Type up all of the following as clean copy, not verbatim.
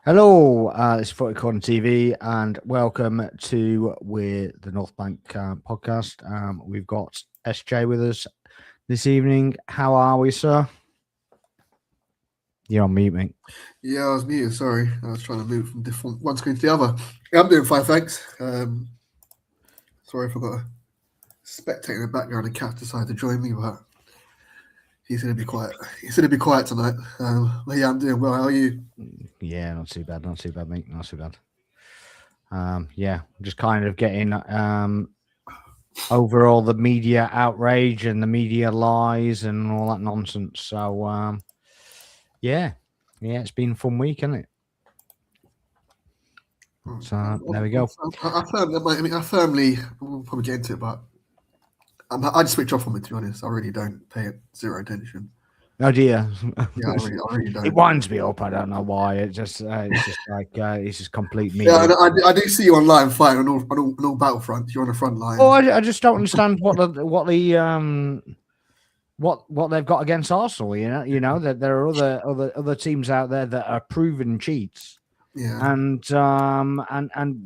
Hello, this is Footy Corner TV, and welcome to the North Bank podcast. We've got SJ with us this evening. How are we, sir? You're on mute, mate. Yeah, I was muted. Sorry, I was trying to move from different one screen to the other. Yeah, I'm doing fine, thanks. Sorry if I got a spectator in the background and Cat decided to join me, but he's going to be quiet. He's going to be quiet tonight. But yeah, I'm doing well. How are you? Yeah, not too bad, mate. Not too bad. Yeah, just kind of getting over all the media outrage and the media lies and all that nonsense. So, yeah, it's been a fun week, hasn't it? So there we go. I firmly, we'll probably get into it, but I just switch off from it, to be honest. I really don't pay it zero attention. Oh dear. Yeah, I really don't. It winds me up. I don't know why. It's just like it's just complete me. Yeah, I do see you online fighting on all battlefronts. You're on the front line. Oh, I just don't understand what they've got against Arsenal. You know that there are other teams out there that are proven cheats. Yeah. And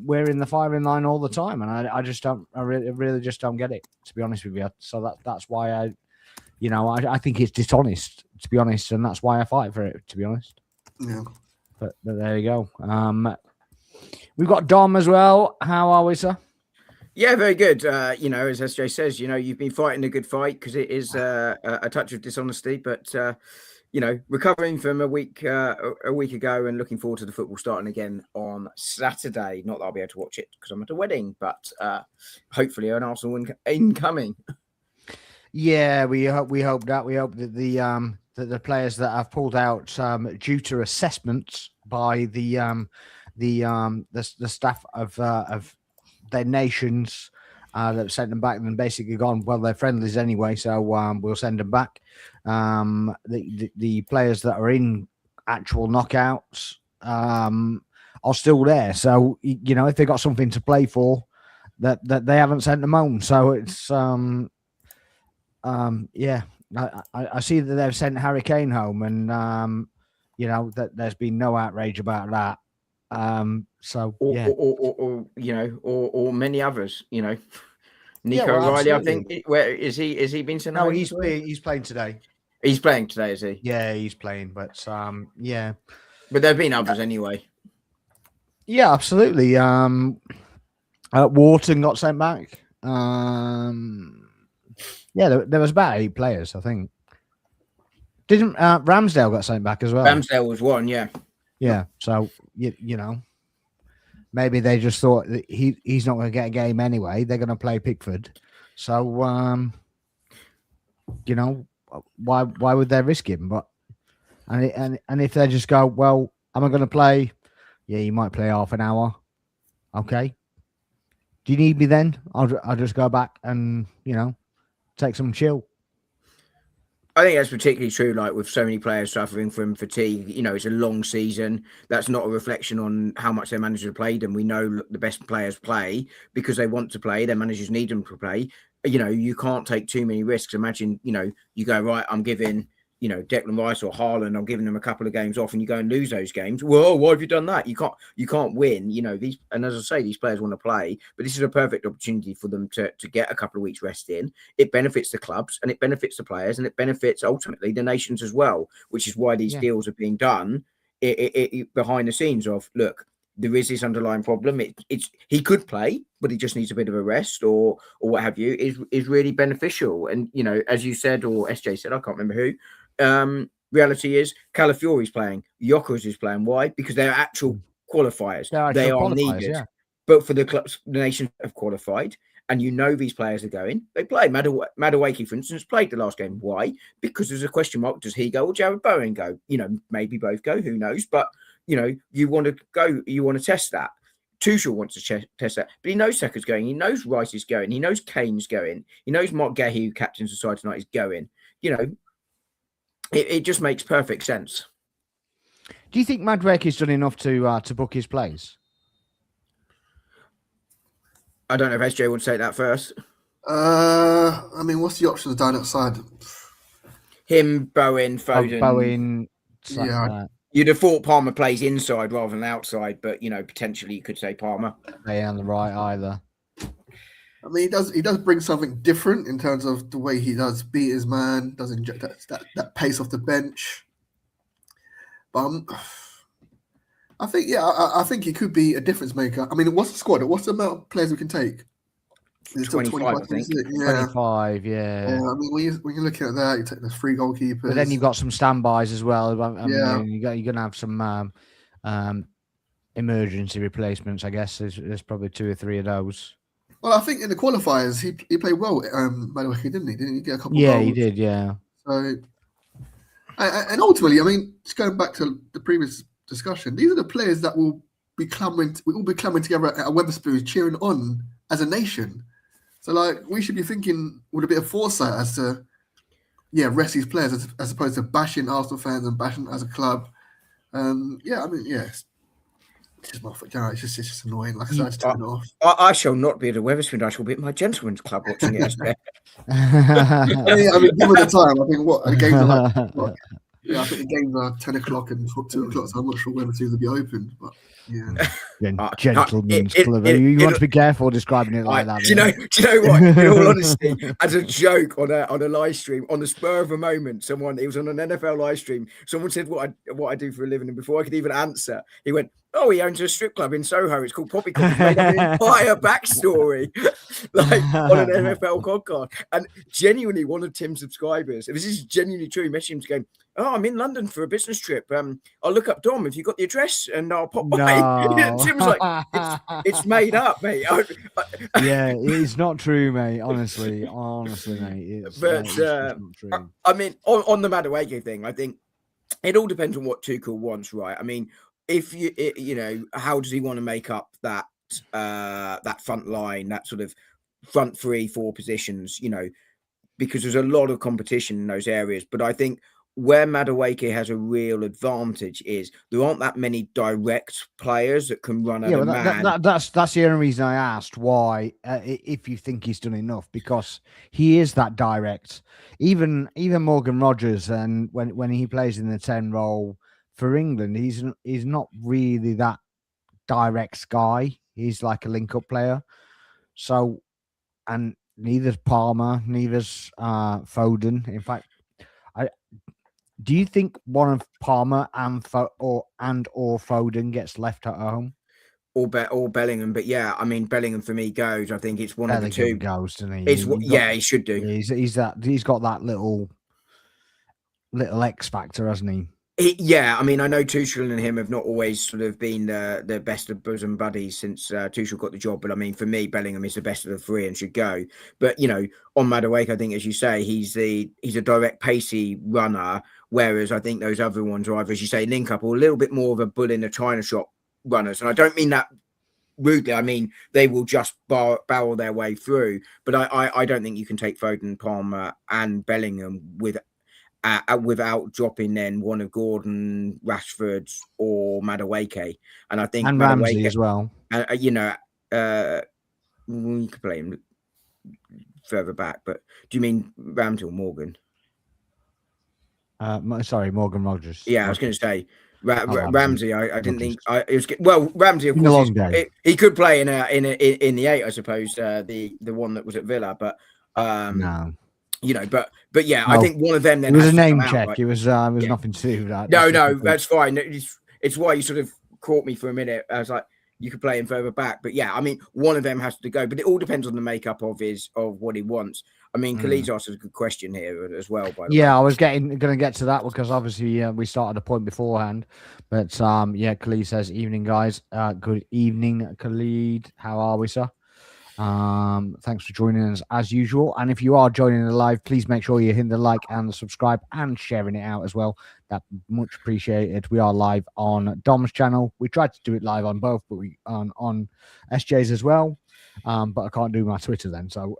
we're in the firing line all the time, and I just don't. I really just don't get it, to be honest with you. So that's why I think it's dishonest, to be honest, and that's why I fight for it, to be honest. Yeah. But there you go. We've got Dom as well. How are we, sir? Yeah, very good. As SJ says, you've been fighting a good fight because it is a touch of dishonesty, but recovering from a week ago and looking forward to the football starting again on Saturday. Not that I'll be able to watch it because I'm at a wedding, but hopefully an Arsenal incoming. Yeah, we hope that. We hope that the players that have pulled out due to assessments by the staff of their nations that have sent them back and basically gone, well, they're friendlies anyway, so we'll send them back. The players that are in actual knockouts are still there, so if they got something to play for, that they haven't sent them home. So it's yeah, I see that they've sent Harry Kane home, and that there's been no outrage about that. Or many others. Nico Riley, I think. Where is he? Is he been sent? No, he's playing today. He's playing today, is he? Yeah, he's playing, but yeah. But there've been others anyway. Yeah, absolutely. Wharton got sent back. Yeah, there was about 8 players, I think. Didn't Ramsdale got sent back as well? Ramsdale was one, yeah. Yeah, so maybe they just thought that he's not going to get a game anyway. They're going to play Pickford, so why would they risk him? But and if they just go, well, am I going to play? Yeah, you might play half an hour. Okay. Do you need me then? I'll just go back and take some chill. I think that's particularly true, like with so many players suffering from fatigue. It's a long season. That's not a reflection on how much their manager played. And we know the best players play because they want to play. Their managers need them to play. You can't take too many risks. Imagine, you go, right, I'm giving, Declan Rice or Haaland, I'm giving them a couple of games off, and you go and lose those games. Well, why have you done that? You can't win. And as I say, these players want to play, but this is a perfect opportunity for them to get a couple of weeks rest in. It benefits the clubs, and it benefits the players, and it benefits ultimately the nations as well, which is why these deals are being done it behind the scenes of, look, there is this underlying problem. He could play, but he just needs a bit of a rest or what have you, is really beneficial. And, as you said, or SJ said, I can't remember who, reality is Calafiori's playing, Yokkers is playing. Why? Because they're actual qualifiers. They are needed. Yeah. But for the clubs, the nations have qualified, and these players are going. They play. Madueke, for instance, played the last game. Why? Because there's a question mark. Does he go or Jared Bowen go? Maybe both go. Who knows? But you want to go. You want to test that. Tuchel wants to test that, but he knows Saka's going. He knows Rice is going. He knows Kane's going. He knows Mark Gahey, who captains the side tonight, is going. It just makes perfect sense. Do you think Madueke's done enough to book his place? I don't know if SJ wants to take that first. I mean, what's the options down outside? Him, Bowen, Foden. Bowen. Yeah, You'd have thought Palmer plays inside rather than outside, but potentially you could say Palmer. They on the right either. I mean, he does bring something different in terms of the way he does beat his man, does inject that pace off the bench. But I think, I think he could be a difference maker. I mean, what's the squad? What's the amount of players we can take? Is it still 25, I think. 25, yeah. I mean, when you're looking at that, you take the 3 goalkeepers. But then you've got some standbys as well. I Yeah. mean, you're going to have some emergency replacements, I guess. There's probably 2 or 3 of those. Well, I think in the qualifiers, he played well, by the way, didn't he? Didn't he get a couple of Yeah, goals? he did, yeah. So, and ultimately, I mean, just going back to the previous discussion, these are the players that will be clamoring together at Wetherspoons, cheering on as a nation. So, like, we should be thinking with a bit of foresight as to, rest these players as opposed to bashing Arsenal fans and bashing as a club. It's just it's just annoying. Like I said, I just turn it off. I shall not be at a Wetherspoon. I shall be at my gentleman's club watching it. I mean, given the time, I think the games are like. I think the games are 10 o'clock and 2 o'clock, so I'm not sure whether two will be open. But gentleman's club. You want to be careful describing it like that. Do you know what? In all honesty, as a joke on a live stream, on the spur of a moment, it was on an NFL live stream. Someone said what I do for a living, and before I could even answer, he went, "Oh, he owns a strip club in Soho. It's called Poppycock." He's made up an entire backstory, like on an NFL podcast. And genuinely, one of Tim's subscribers, if this is genuinely true, he messaged him going, "Oh, I'm in London for a business trip. I'll look up Dom if you got the address, and I'll pop by." Tim was like, "It's made up, mate." Yeah, it's not true, mate. Honestly, mate. It's not true. I mean, on the Madueke thing, I think it all depends on what Tuchel wants, right? I mean, if how does he want to make up that front line, that sort of front 3-4 positions, because there's a lot of competition in those areas. But I think where Madueke has a real advantage is there aren't that many direct players that can run at a man. That's the only reason I asked why, if you think he's done enough, because he is that direct. Even Morgan Rogers, and when he plays in the 10 role for England, he's not really that direct guy. He's like a link-up player. So, and neither's Palmer, neither's Foden. In fact, do you think one of Palmer and or Foden gets left at home? Or Bellingham, but yeah, I mean Bellingham for me goes. I think it's one Bellingham of the two goes, doesn't he? He should do. He's got that little X factor, hasn't he? I mean, I know Tuchel and him have not always sort of been the best of bosom buddies since Tuchel got the job. But I mean, for me, Bellingham is the best of the 3 and should go. But on Madueke, I think, as you say, he's a direct, pacey runner. Whereas I think those other ones are either, as you say, link up or a little bit more of a bull in a china shop runners. And I don't mean that rudely. I mean they will just barrel their way through. But I don't think you can take Foden, Palmer, and Bellingham without dropping then one of Gordon, Rashford, or Madueke. And I think Ramsey as well. You could play him further back, but do you mean Ramsey or Morgan? Sorry, Morgan Rogers. Yeah, I was going to say Ramsey. I didn't think Ramsey. Of course, he could play in the 8, I suppose. The one that was at Villa, but no. But yeah, I think one of them. Then it was a name check. Right? It was nothing to do with that. No, that's fine. It's why you sort of caught me for a minute. I was like, you could play him further back, but yeah, I mean, one of them has to go. But it all depends on the makeup of what he wants. I mean, Khalid's asked a good question here as well. By the way. I was going to get to that because obviously we started a point beforehand. But Khalid says, "Evening, guys. Good evening, Khalid. How are we, sir? Thanks for joining us as usual. And if you are joining the live, please make sure you're hitting the like and the subscribe and sharing it out as well. That's much appreciated. We are live on Dom's channel. We tried to do it live on both, but we on SJ's as well. But I can't do my Twitter then, so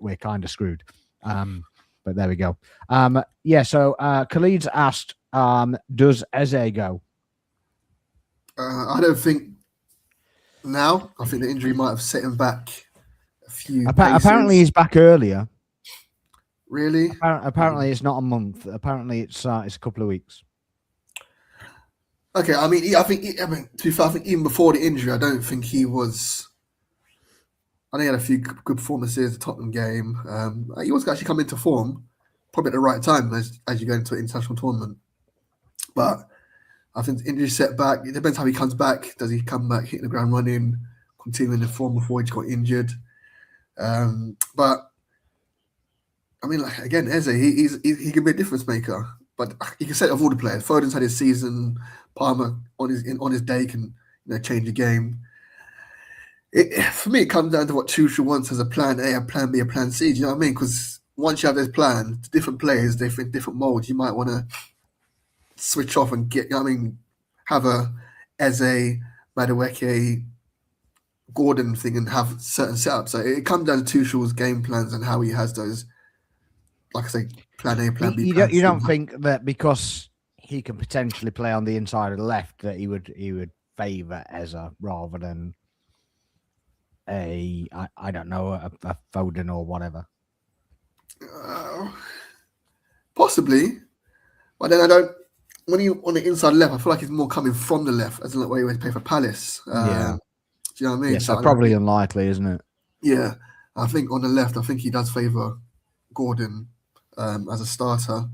we're kind of screwed. But there we go. So Khalid's asked, does Eze go? I don't think now. I think the injury might have set him back a few apparently he's back earlier. Really? Apparently it's not a month. Apparently it's a couple of weeks. Okay, I mean, to be fair, I think even before the injury, I don't think he was. I think he had a few good performances. The Tottenham game, he was actually coming into form, probably at the right time as you go into an international tournament. But I think the injury setback. It depends how he comes back. Does he come back hitting the ground running, continuing the form before he just got injured? But I mean, like again, Eze, he can be a difference maker. But you can say it of all the players. Foden's had his season. Palmer on his day can change the game. For me, it comes down to what Tuchel wants as a plan A, a plan B, a plan C. Do you know what I mean? Because once you have this plan, different players, they fit different molds. You might want to switch off and have a Eze, Madueke, Gordon thing and have certain setups. So it comes down to Tuchel's game plans and how he has those, like I say, plan A, plan B. You don't think that because he can potentially play on the inside of the left that he would favour Eze rather than a Foden or whatever? Possibly, but then I don't. When he on the inside left, I feel like he's more coming from the left, as in like where he went to play for Palace. Yeah. Do you know what I mean? Yeah, so probably unlikely, isn't it? Yeah, I think on the left, I think he does favour Gordon as a starter.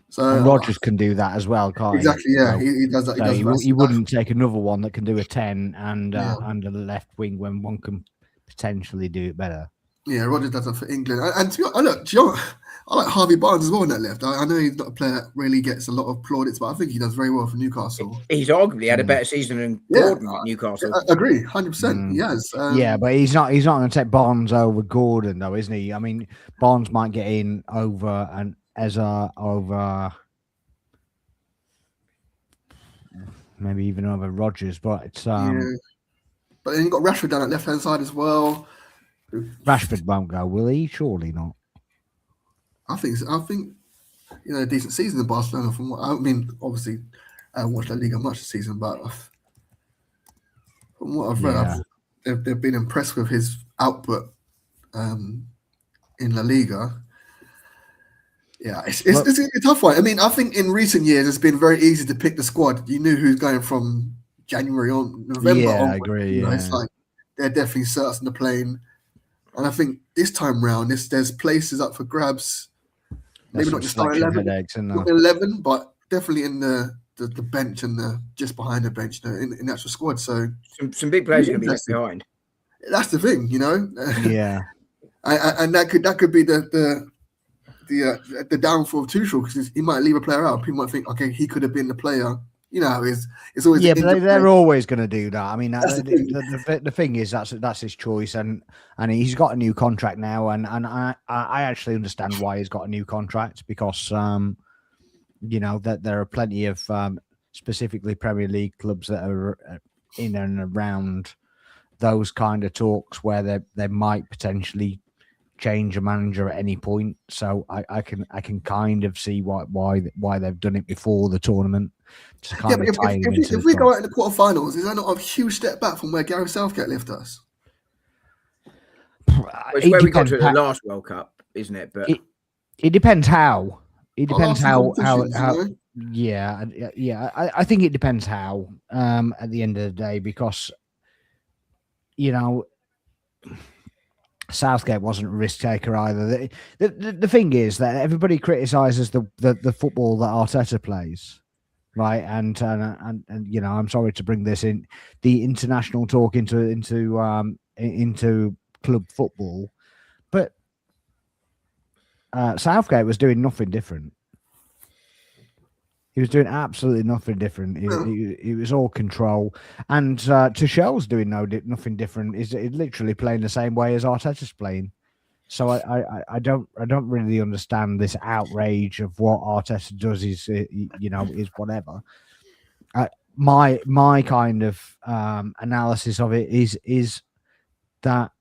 So and Rodgers can do that as well, can't exactly, he? yeah, So, he does that. he wouldn't take another one that can do a 10 and a left wing when one can potentially do it better. Yeah, Rodgers does that for England. And to be honest, I like Harvey Barnes as well on that left. I know he's not a player that really gets a lot of plaudits, but I think he does very well for Newcastle. He's arguably had a better season than Gordon at Newcastle. I agree, 100%. He has. Yeah, but he's not going to take Barnes over Gordon, though, isn't he? I mean, Barnes might get in over and Eze over, maybe even over Rodgers, but it's But then you've got Rashford down at left hand side as well. Rashford won't go, will he? Surely not. I think so. I think a decent season in Barcelona. From what obviously, I haven't watched La Liga much this season, but from what I've read, they've been impressed with his output in La Liga. Yeah, it's a tough one. I mean, I think in recent years it's been very easy to pick the squad. You knew who's going from January on, November on. I agree. It's like they're definitely certs on the plane. And I think this time round, there's places up for grabs. Maybe not just starting 11, but definitely in the bench and just behind the bench, in the actual squad. So some big players are going to be left behind. That's the thing, Yeah, and that could be the downfall of Tuchel, because he might leave a player out. People might think, okay, he could have been the player. It's always but they're always going to do that. I mean, the thing is that's his choice, and he's got a new contract now, and I actually understand why he's got a new contract, because that there are plenty of specifically Premier League clubs that are in and around those kind of talks where they might potentially change a manager at any point. So I can kind of see why they've done it before the tournament. If we go out in the quarterfinals, is that not a huge step back from where Gareth Southgate left us? It's where we got to the last World Cup, isn't it? But it depends how. It depends how. Yeah. I think it depends how. At the end of the day, because Southgate wasn't a risk taker either. The thing is that everybody criticises the football that Arteta plays, right? And I'm sorry to bring this in, the international talk into club football, but Southgate was doing nothing different. He was doing absolutely nothing different. It was all control, and Tuchel's doing nothing different. He's literally playing the same way as Arteta's playing. So I don't really understand this outrage of what Arteta does. Is whatever. My kind of analysis of it is that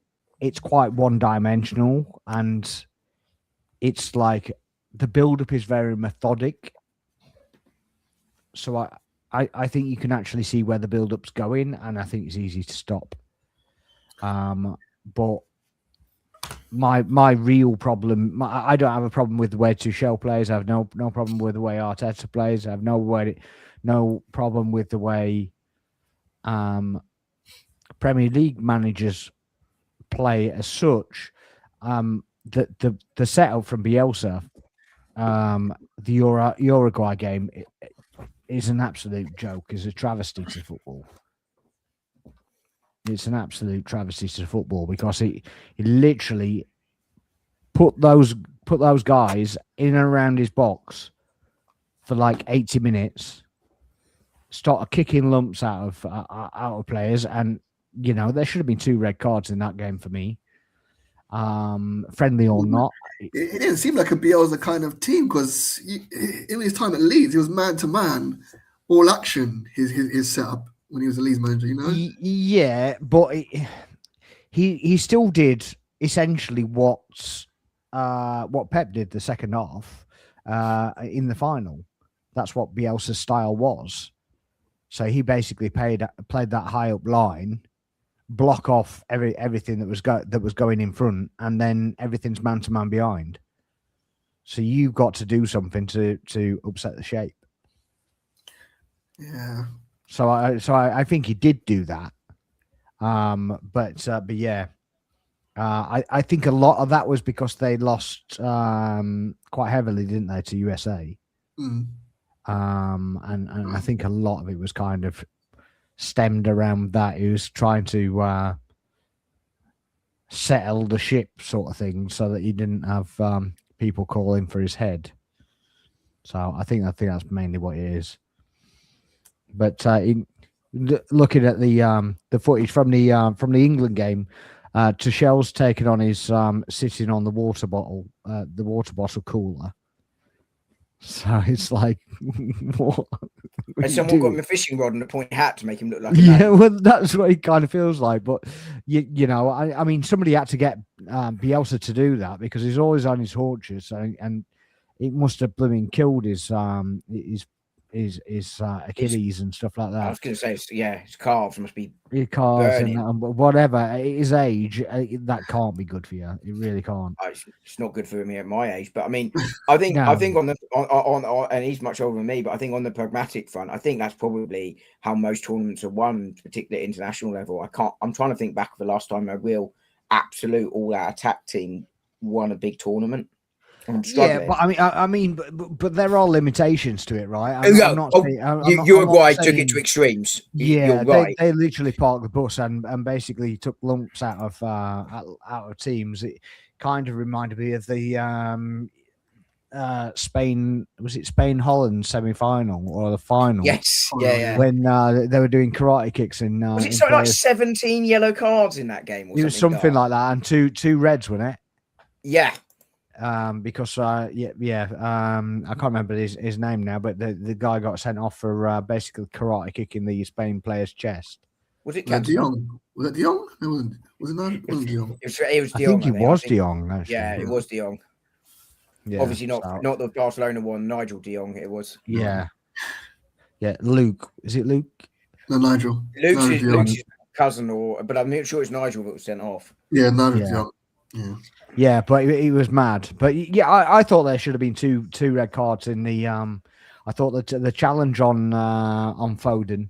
it's quite one-dimensional, and it's like the build-up is very methodic. So I think you can actually see where the build-up's going, and I think it's easy to stop. But my real problem. I don't have a problem with the way Tuchel plays. I have no problem with the way Arteta plays. I have no problem with the way Premier League managers play as such. The setup from Bielsa, the Uruguay game is an absolute joke. Is a travesty to football. It's an absolute travesty to football because he literally put those guys in and around his box for like 80 minutes, started kicking lumps out of players, and there should have been 2 red cards in that game for me. Friendly or not, it didn't seem like a Bielsa kind of team because in his time at Leeds, he was man to man, all action. His setup when he was a Leeds manager, Yeah, but he still did essentially what Pep did the second half in the final. That's what Bielsa's style was. So he basically played that high up line, block off everything that was going in front, and then everything's man to man behind. So you've got to do something to upset the shape. Yeah. So I think he did do that. But yeah, I think a lot of that was because they lost quite heavily, didn't they, to USA? Mm. And I think a lot of it was kind of stemmed around that. He was trying to settle the ship, sort of thing, so that he didn't have people calling for his head. So I think that's mainly what it is. But looking at the footage from the England game, Tuchel's taken on his sitting on the water bottle cooler. So it's like, what? And someone got him a fishing rod and a point hat to make him look like well, that's what it kind of feels like. But I mean, somebody had to get Bielsa to do that because he's always on his haunches, and it must have blooming killed his Achilles and stuff like that. I was going to say, his calves must be burning. And whatever. At his age, that can't be good for you. It really can't. It's not good for me at my age. But I mean, I think on and he's much older than me. But I think on the pragmatic front, I think that's probably how most tournaments are won, particularly at international level. I'm trying to think back of the last time a real absolute all-out attack team won a big tournament. Yeah, but I mean, but there are limitations to it, right? Uruguay took it to extremes. Yeah, right. They literally parked the bus and basically took lumps out of teams. It kind of reminded me of the Spain-Holland semi-final or the final. Yes, yeah. When they were doing karate kicks in. Was it something like 17 yellow cards in that game? It was something like that, and two reds, wasn't it? Yeah. Because I can't remember his name now, but the guy got sent off for basically karate kicking the Spain player's chest. Was it De Jong? Was it De Jong? It wasn't. Was it not? It wasn't De Jong. It was De Jong. I think it was De Jong. Actually. Yeah, it was De Jong. Yeah, obviously not the Barcelona one. Nigel De Jong. It was. Yeah. Luke. Is it Luke? No, Nigel. Luke's his cousin, but I'm not sure it's Nigel that was sent off. Yeah, Nigel De Jong. Yeah. Yeah, but he was mad. But yeah, I thought there should have been two red cards in the. I thought that the challenge on Foden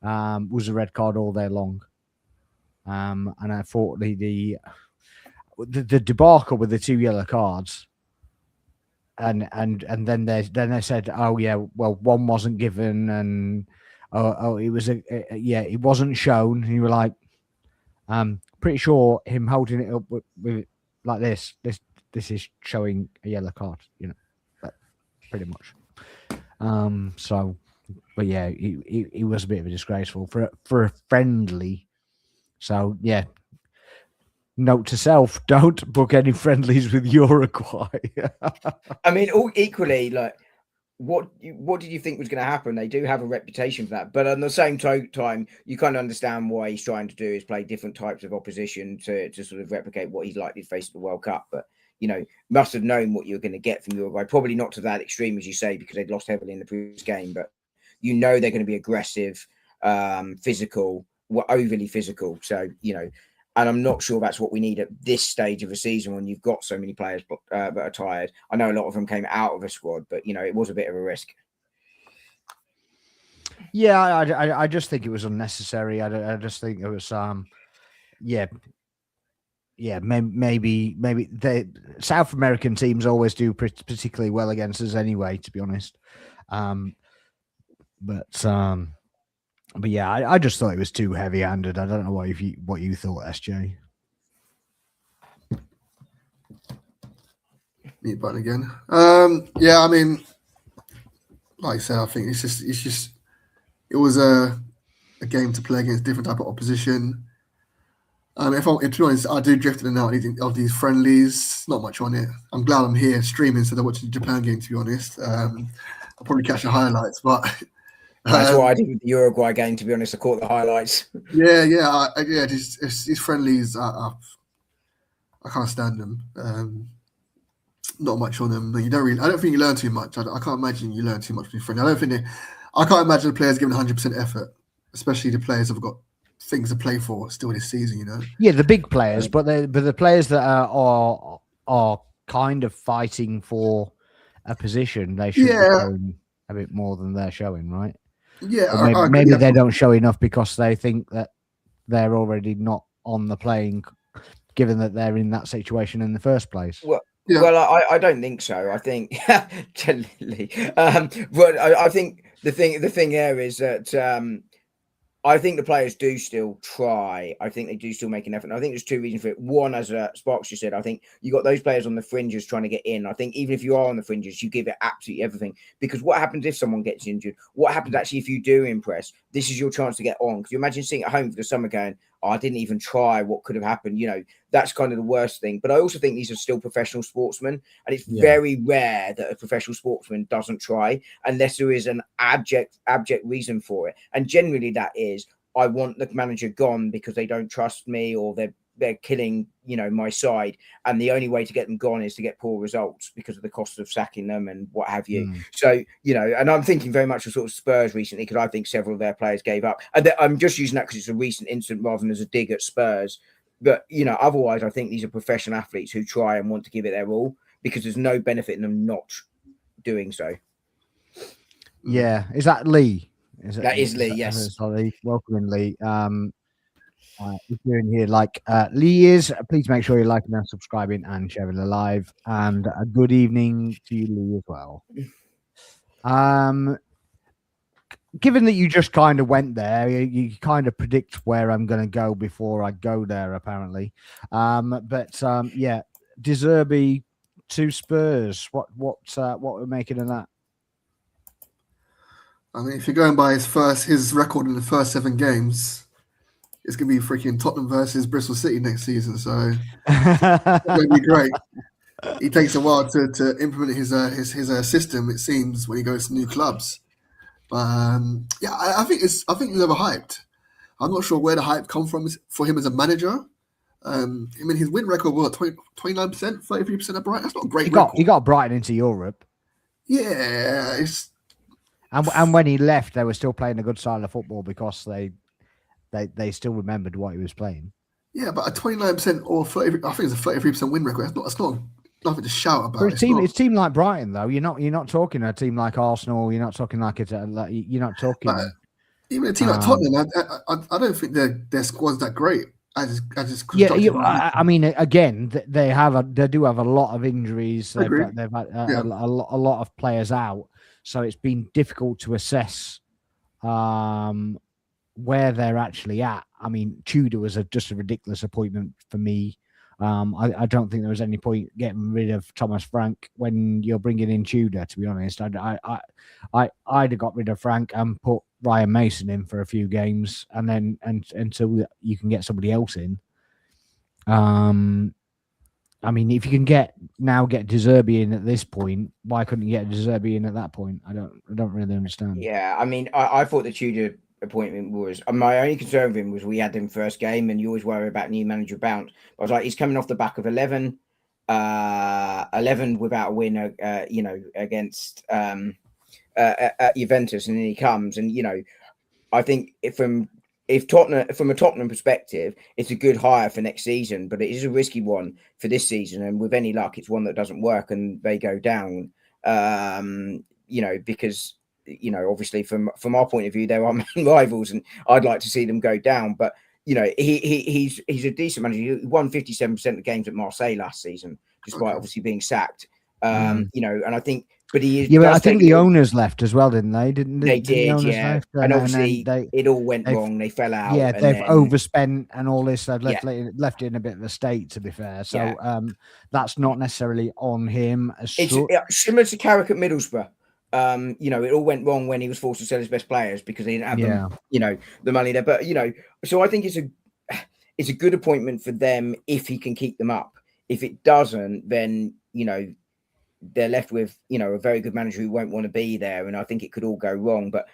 was a red card all day long. And I thought the debacle with the 2 yellow cards, and then they said, oh yeah, well one wasn't given, and it was it wasn't shown. And you were like, pretty sure him holding it up with like this is showing a yellow card, but pretty much. So, but yeah, he was a bit of a disgraceful for a friendly. So yeah, note to self: don't book any friendlies with Uruguay. I mean, all equally, like, what did you think was going to happen? They do have a reputation for that, but at the same time, you kind of understand why he's trying to do is play different types of opposition to sort of replicate what he's likely to face at the World Cup. But must have known what you're going to get from Uruguay. Probably not to that extreme, as you say, because they'd lost heavily in the previous game. But they're going to be aggressive, physical, overly physical. So And I'm not sure that's what we need at this stage of a season when you've got so many players that are tired. I know a lot of them came out of the squad, but it was a bit of a risk. Yeah, I just think it was unnecessary. I just think it was maybe the South American teams always do particularly well against us anyway, to be honest. But yeah, I just thought it was too heavy-handed. I don't know what you thought, SJ. Mute button again. Yeah, I mean, like I said, I think it was a game to play against different type of opposition. If to be honest, I do drift in and out of these friendlies. Not much on it. I'm glad I'm here streaming instead of watching the Japan game. To be honest, I'll probably catch the highlights, but that's what I did with the Uruguay game. To be honest, I caught the highlights. Yeah. These friendlies, I can't stand them. Not much on them. I don't think you learn too much. I can't imagine you learn too much from your friend. I can't imagine the players giving 100% effort, especially the players who've got things to play for still this season. Yeah, the big players, but the players that are kind of fighting for a position, they should be showing a bit more than they're showing, right? Yeah, maybe they don't show enough because they think that they're already not on the playing, given that they're in that situation in the first place. Well, I don't think so. I think generally, but I think the thing there is that I think the players do still try. I think they do still make an effort. And I think there's two reasons for it. One, as Sparks just said, I think you got those players on the fringes trying to get in. I think even if you are on the fringes, you give it absolutely everything. Because what happens if someone gets injured? What happens actually if you do impress? This is your chance to get on. Because you imagine sitting at home for the summer going, oh, I didn't even try. What could have happened? That's kind of the worst thing. But I also think these are still professional sportsmen. And it's very rare that a professional sportsman doesn't try unless there is an abject reason for it. And generally that is, I want the manager gone because they don't trust me or they're killing, my side. And the only way to get them gone is to get poor results because of the cost of sacking them and what have you. So, and I'm thinking very much of sort of Spurs recently because I think several of their players gave up. And I'm just using that because it's a recent incident rather than as a dig at Spurs. But, otherwise, I think these are professional athletes who try and want to give it their all because there's no benefit in them not doing so. Yeah. Is that Lee? That is Lee, yes. Sorry, welcome in, Lee. If you're in here like Lee is, please make sure you're liking and subscribing and sharing the live. And a good evening to you, Lee, as well. Given that you just kind of went there, you kind of predict where I'm going to go before I go there, apparently. Yeah, De Zerbi to Spurs. What we're making of that? I mean, if you're going by his record in the first 7 games, it's going to be freaking Tottenham versus Bristol City next season. So it's going to be great. He takes a while to implement his system, it seems, when he goes to new clubs. I think he's overhyped. I'm not sure where the hype come from for him as a manager. His win record was 29%, 33% at Brighton. That's not a great record. He got Brighton into Europe. Yeah, and when he left, they were still playing a good style of football because they still remembered what he was playing. Yeah, but a 29% or 30, I think it's a 33% win record. That's not nothing to shout about. For it's a team like Brighton, though. You're not talking a team like Arsenal. You're not talking you're not talking. Even a team like Tottenham, I don't think their squad's that great. I mean, again, they do have a lot of injuries. They've had a lot of players out, so it's been difficult to assess where they're actually at. I mean, Tudor was just a ridiculous appointment for me. I don't think there was any point getting rid of Thomas Frank when you're bringing in Tudor. To be honest, I'd have got rid of Frank and put Ryan Mason in for a few games, and then until you can get somebody else in. I mean, if you can get De Zerbi in at this point, why couldn't you get De Zerbi in at that point? I don't really understand. Yeah, I mean, I thought the Tudor appointment was my only concern with him was we had him first game, and you always worry about new manager bounce. I was like, he's coming off the back of 11 without a win, against at Juventus, and then he comes, and I think from if Tottenham, from a Tottenham perspective, it's a good hire for next season, but it is a risky one for this season. And with any luck, it's one that doesn't work and they go down. Because obviously from our point of view, they're our main rivals, and I'd like to see them go down. But he's a decent manager. He won 57% of games at Marseille last season, despite obviously being sacked. And I think. But he is. Yeah, but I think the owners left as well, didn't they? They did, yeah. And obviously, it all went wrong. They fell out. Yeah, they've overspent and all this. They've left it in a bit of a state, to be fair. So that's not necessarily on him. It's similar to Carrick at Middlesbrough. It all went wrong when he was forced to sell his best players because they didn't have them, the money there. But so I think it's a good appointment for them if he can keep them up. If it doesn't, then they're left with a very good manager who won't want to be there, and I think it could all go wrong. But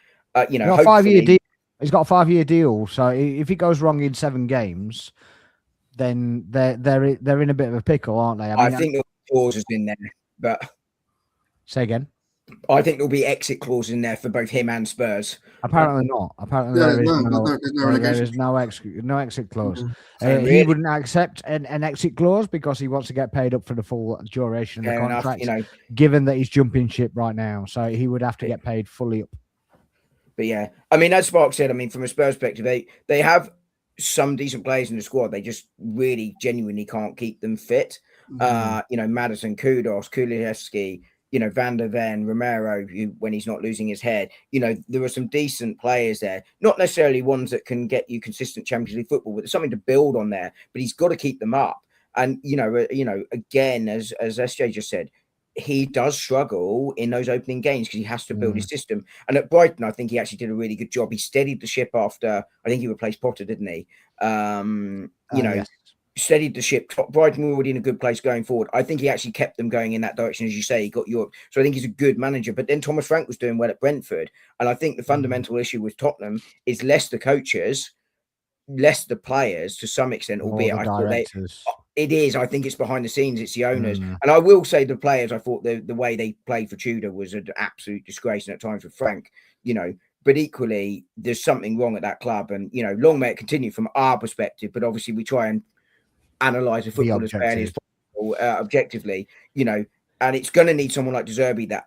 he's got a 5-year deal. He's got a 5-year deal, so if it goes wrong in 7 games, then they're in a bit of a pickle, aren't they? I think there's clauses in there, but say again. I think there'll be exit clauses in there for both him and Spurs. Apparently not. Apparently there is no exit clause. Mm-hmm. He wouldn't accept an exit clause because he wants to get paid up for the full duration of the contract, given that he's jumping ship right now. So he would have to get paid fully up. But yeah, I mean, as Spark said, from a Spurs perspective, they have some decent players in the squad. They just really genuinely can't keep them fit. Mm-hmm. Maddison, Kulusevski, Van der Ven, Romero, when he's not losing his head, there are some decent players there. Not necessarily ones that can get you consistent Champions League football, but there's something to build on there. But he's got to keep them up. And again, as SJ just said, he does struggle in those opening games because he has to build his system. And at Brighton, I think he actually did a really good job. He steadied the ship after I think he replaced Potter, didn't he? Yes. Steadied the ship. Brighton were already in a good place going forward. I think he actually kept them going in that direction, as you say. He got Europe, so I think he's a good manager. But then Thomas Frank was doing well at Brentford, and I think the fundamental issue with Tottenham is less the coaches, less the players to some extent. Albeit I thought it is. I think it's behind the scenes. It's the owners, and I will say the players. I thought the way they played for Tudor was an absolute disgrace, and at times with Frank, But equally, there's something wrong at that club, and long may it continue from our perspective. But obviously, we try and analyze the football as fairly as possible, objectively, and it's going to need someone like De Zerbi that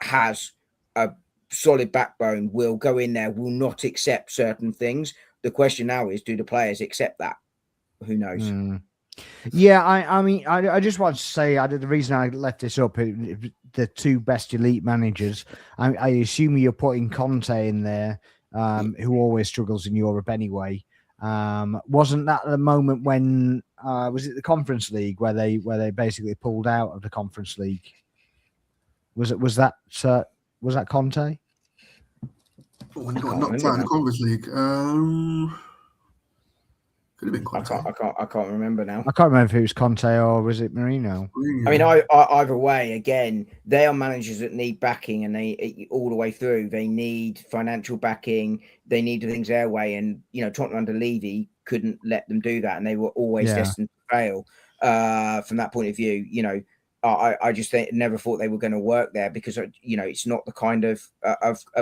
has a solid backbone, will go in there, will not accept certain things. The question now is, do the players accept that? Who knows? Yeah, I just want to say the reason I left this up, the 2 best elite managers, I assume you're putting Conte in there, who always struggles in Europe anyway. Wasn't that the moment when was it the Conference League where they basically pulled out of the Conference League? Was that Conte? When he got knocked out in the Conference League, could have been Conte. I can't remember now. I can't remember if it was Conte or was it Mourinho. I mean, either way, again, they are managers that need backing, and they all the way through. They need financial backing. They need things their way, and Tottenham under Levy couldn't let them do that, and they were always destined to fail. From that point of view, I just never thought they were going to work there because it's not the kind of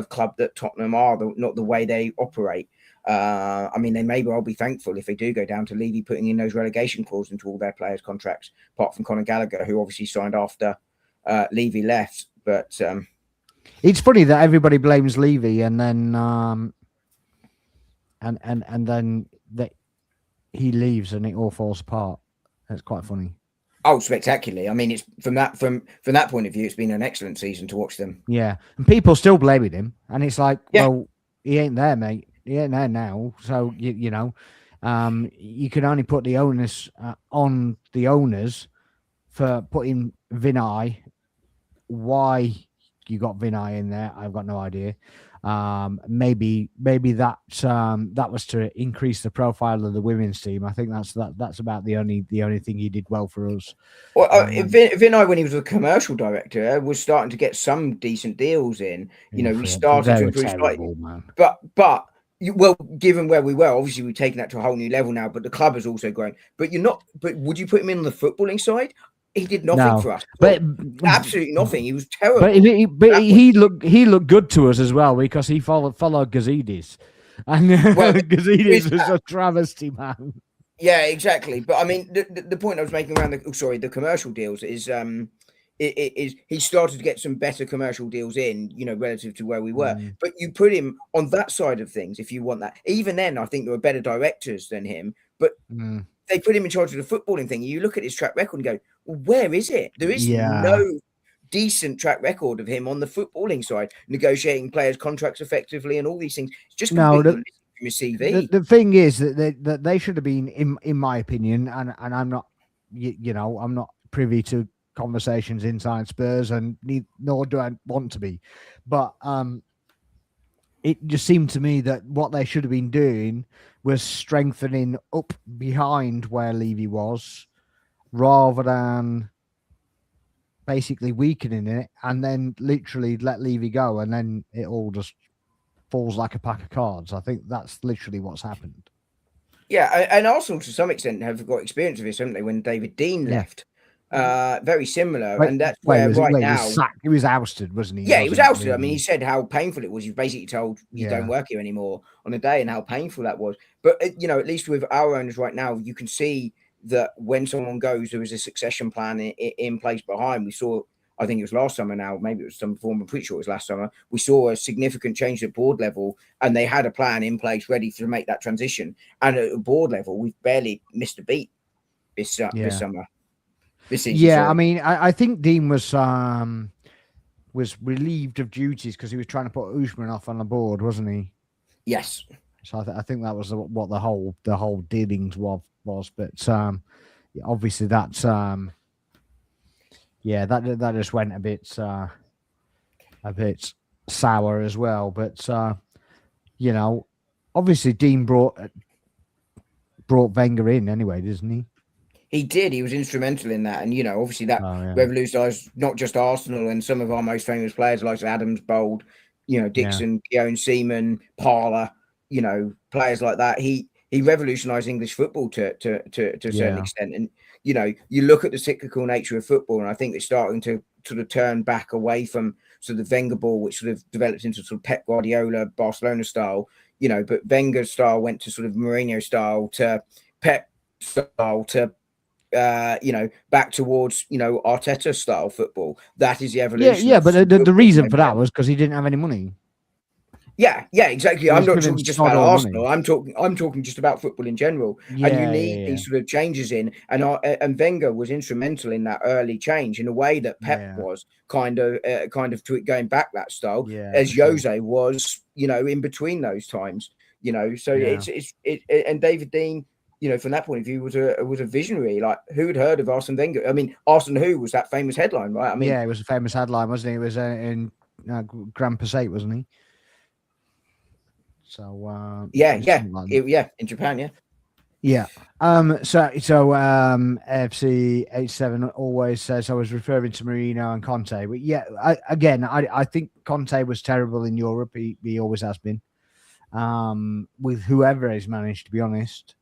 club that Tottenham are, not the way they operate. They may well be thankful if they do go down to Levy putting in those relegation clauses into all their players' contracts, apart from Conor Gallagher, who obviously signed after Levy left. But it's funny that everybody blames Levy, and then and then he leaves and it all falls apart. That's quite funny. Oh, spectacularly! I mean, it's from that point of view, it's been an excellent season to watch them. Yeah, and people still blaming him, and it's like, well, he ain't there, mate. He ain't there now. So you can only put the onus on the owners for putting Vinay. Why you got Vinay in there, I've got no idea. Maybe that was to increase the profile of the women's team. I think that's about the only thing he did well for us. Well, Vinay, when he was a commercial director, was starting to get some decent deals in. We started to improve slightly, but. Well, given where we were, obviously we've taken that to a whole new level now. But the club has also grown. But you're not. But would you put him in on the footballing side? He did nothing for us. But absolutely nothing. He was terrible. But he looked good to us as well because he followed Gazidis. and Well, because he is a travesty, man. Yeah, exactly. But I mean, the point I was making around the commercial deals is it is he started to get some better commercial deals in, relative to where we were. But you put him on that side of things if you want that. Even then, I think there were better directors than him, but they put him in charge of the footballing thing. You look at his track record and go, well, where is it? There is no decent track record of him on the footballing side, negotiating players' contracts effectively and all these things. It's just completely missing from his CV. The thing is that they should have been, in my opinion, and I'm not, I'm not privy to conversations inside Spurs, and nor do I want to be, but it just seemed to me that what they should have been doing was strengthening up behind where Levy was, rather than basically weakening it and then literally let Levy go, and then it all just falls like a pack of cards. I think that's literally what's happened. Yeah, and Arsenal to some extent have got experience of this, haven't they? When David Dean left, very similar, and that's where now he was ousted, wasn't he? Yeah, he was ousted. I mean, he said how painful it was. He was basically told you don't work here anymore on a day, and how painful that was. But at least with our owners right now, you can see that when someone goes, there is a succession plan in place behind. We saw, I think it was last summer now, maybe it was some form, I'm pretty sure it was last summer. We saw a significant change at board level, and they had a plan in place ready to make that transition. And at board level, we've barely missed a beat this summer. This season, yeah, I mean, I think Dean was relieved of duties because he was trying to put Usman off on the board, wasn't he? Yes. So I think that was what the whole dealings was. But obviously that's that just went a bit sour as well. But obviously Dean brought Wenger in anyway, doesn't he? He did. He was instrumental in that, and obviously that revolutionised not just Arsenal and some of our most famous players like Adams, Bold, Dixon, Keown, Seaman, Parler, players like that. He revolutionised English football to a certain extent, and you look at the cyclical nature of football, and I think it's starting to sort of turn back away from sort of the Wenger ball, which sort of developed into sort of Pep Guardiola, Barcelona style, but Wenger's style went to sort of Mourinho style to Pep style to back towards Arteta style football. That is the evolution. Yeah, but the reason for that was because he didn't have any money. Yeah, exactly. I'm not talking just about Arsenal. I'm talking just about football in general. Yeah, and you need these sort of changes in, and Wenger was instrumental in that early change in a way that Pep was kind of to it going back that style, as Jose was, in between those times. So it's and David Dean, from that point of view, was a visionary. Like, who had heard of Arsene Wenger? I mean, Arsene who was that famous headline, right? I mean, it was a famous headline, wasn't it? It was in Grand Passat, wasn't he? So in Japan, FC 87 always says I was referring to Mourinho and Conte, but I think Conte was terrible in Europe. He always has been, with whoever he's managed, to be honest.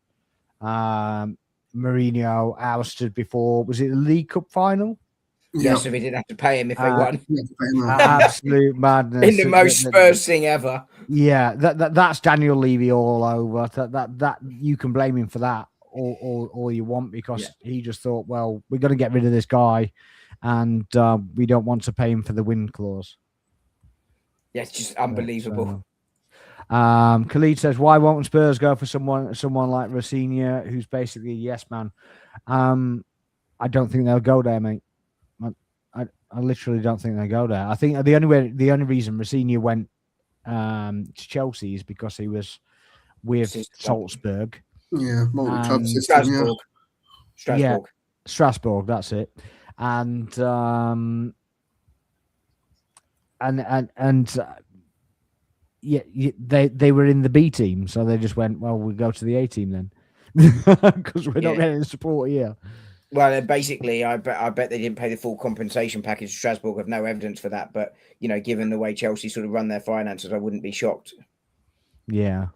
Mourinho ousted before. Was it the League Cup final? Yes, if he didn't have to pay him if they won. Absolute madness. In the most Spurs thing ever. Yeah, that's Daniel Levy all over. That you can blame him for that all you want, because he just thought, well, we're going to get rid of this guy, and we don't want to pay him for the win clause. Yeah, it's just unbelievable. Khalid says, why won't Spurs go for someone like Rosenior, who's basically a yes man? I don't think they'll go there, mate. I literally don't think they go there. I think the only reason Rosenior went to Chelsea is because he was with Salzburg. Yeah, multi-club system. Strasbourg. That's it. And they were in the B team, so they just went, well, we'll go to the A team then, because we're not getting support here. Well, basically, I bet they didn't pay the full compensation package. Strasbourg have no evidence for that, but given the way Chelsea sort of run their finances, I wouldn't be shocked. Yeah.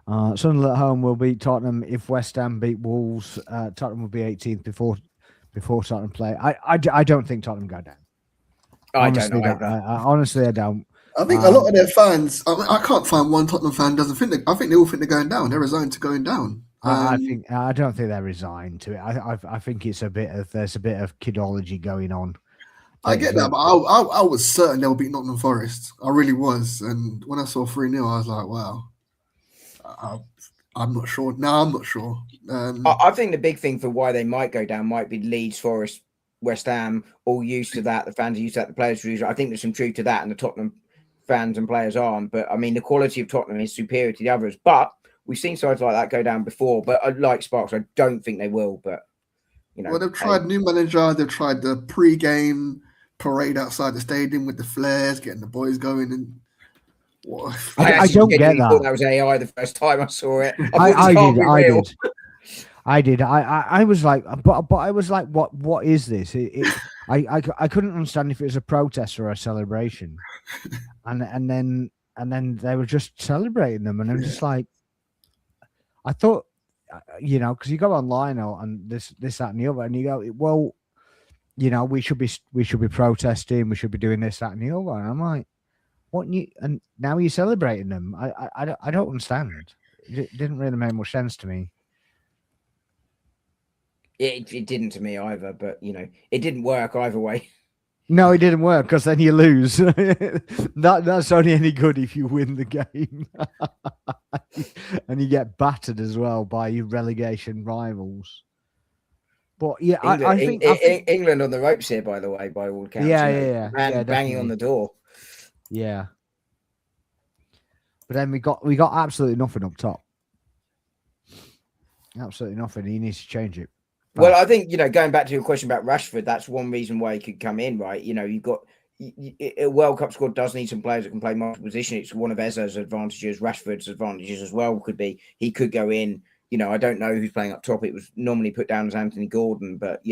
Sunderland at home will beat Tottenham. If West Ham beat Wolves, Tottenham will be 18th before Tottenham play. I don't think Tottenham go down. I don't know. Honestly, I don't. I think a lot of their fans. I can't find one Tottenham fan doesn't think. I think they all think they're going down. They're resigned to going down. I don't think they're resigned to it. I think it's there's a bit of kidology going on. I get that, but I was certain they'll beat Nottingham Forest. I really was, and when I saw 3-0, I was like, wow. I'm not sure. No, I'm not sure. I think the big thing for why they might go down might be Leeds, Forest, West Ham, all used to that. The fans are used to that. The players are used to it. I think there's some truth to that, and the Tottenham fans and players aren't. But I mean, the quality of Tottenham is superior to the others. But we've seen sides like that go down before. But like Sparks, I don't think they will. But well, they've tried new manager. They've tried the pre-game parade outside the stadium with the flares, getting the boys going. And I don't get that. Thought that was AI the first time I saw it. I did. I was like, but I was like, what is this? I couldn't understand if it was a protest or a celebration, and then they were just celebrating them, and I'm just like, I thought, because you go online and this that and the other, and you go, well, we should be protesting, we should be doing this, that, and the other, and I'm like, what? And now you're celebrating them? I don't understand. It didn't really make much sense to me. It didn't to me either, but it didn't work either way. No, it didn't work because then you lose. That's only any good if you win the game, and you get battered as well by your relegation rivals. But yeah, I think England on the ropes here, by the way, by all accounts. Yeah, banging on the door. Yeah, but then we got absolutely nothing up top. Absolutely nothing. He needs to change it. Well, I think, going back to your question about Rashford, that's one reason why he could come in, right? You've got a World Cup squad does need some players that can play multiple positions. It's one of Eza's advantages. Rashford's advantages as well could be he could go in. I don't know who's playing up top. It was normally put down as Anthony Gordon, but,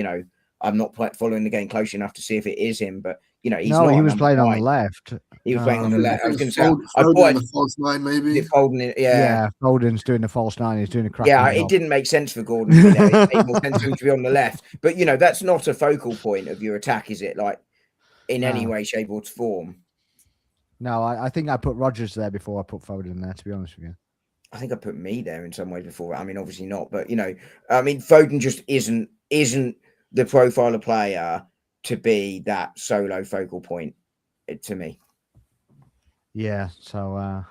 I'm not following the game close enough to see if it is him. But, he's not. He was playing on the left. He was playing on the left. I was going to say, Foden the false nine, maybe. Foden's doing the false nine. He's doing a cracking job. It didn't make sense for Gordon. It made more sense for him to be on the left. But that's not a focal point of your attack, is it? Like in any way, shape, or form. No, I think I put Rodgers there before I put Foden there. To be honest with you, I think I put me there in some ways before. I mean, obviously not, but Foden just isn't the profile of player to be that solo focal point to me. Yeah, so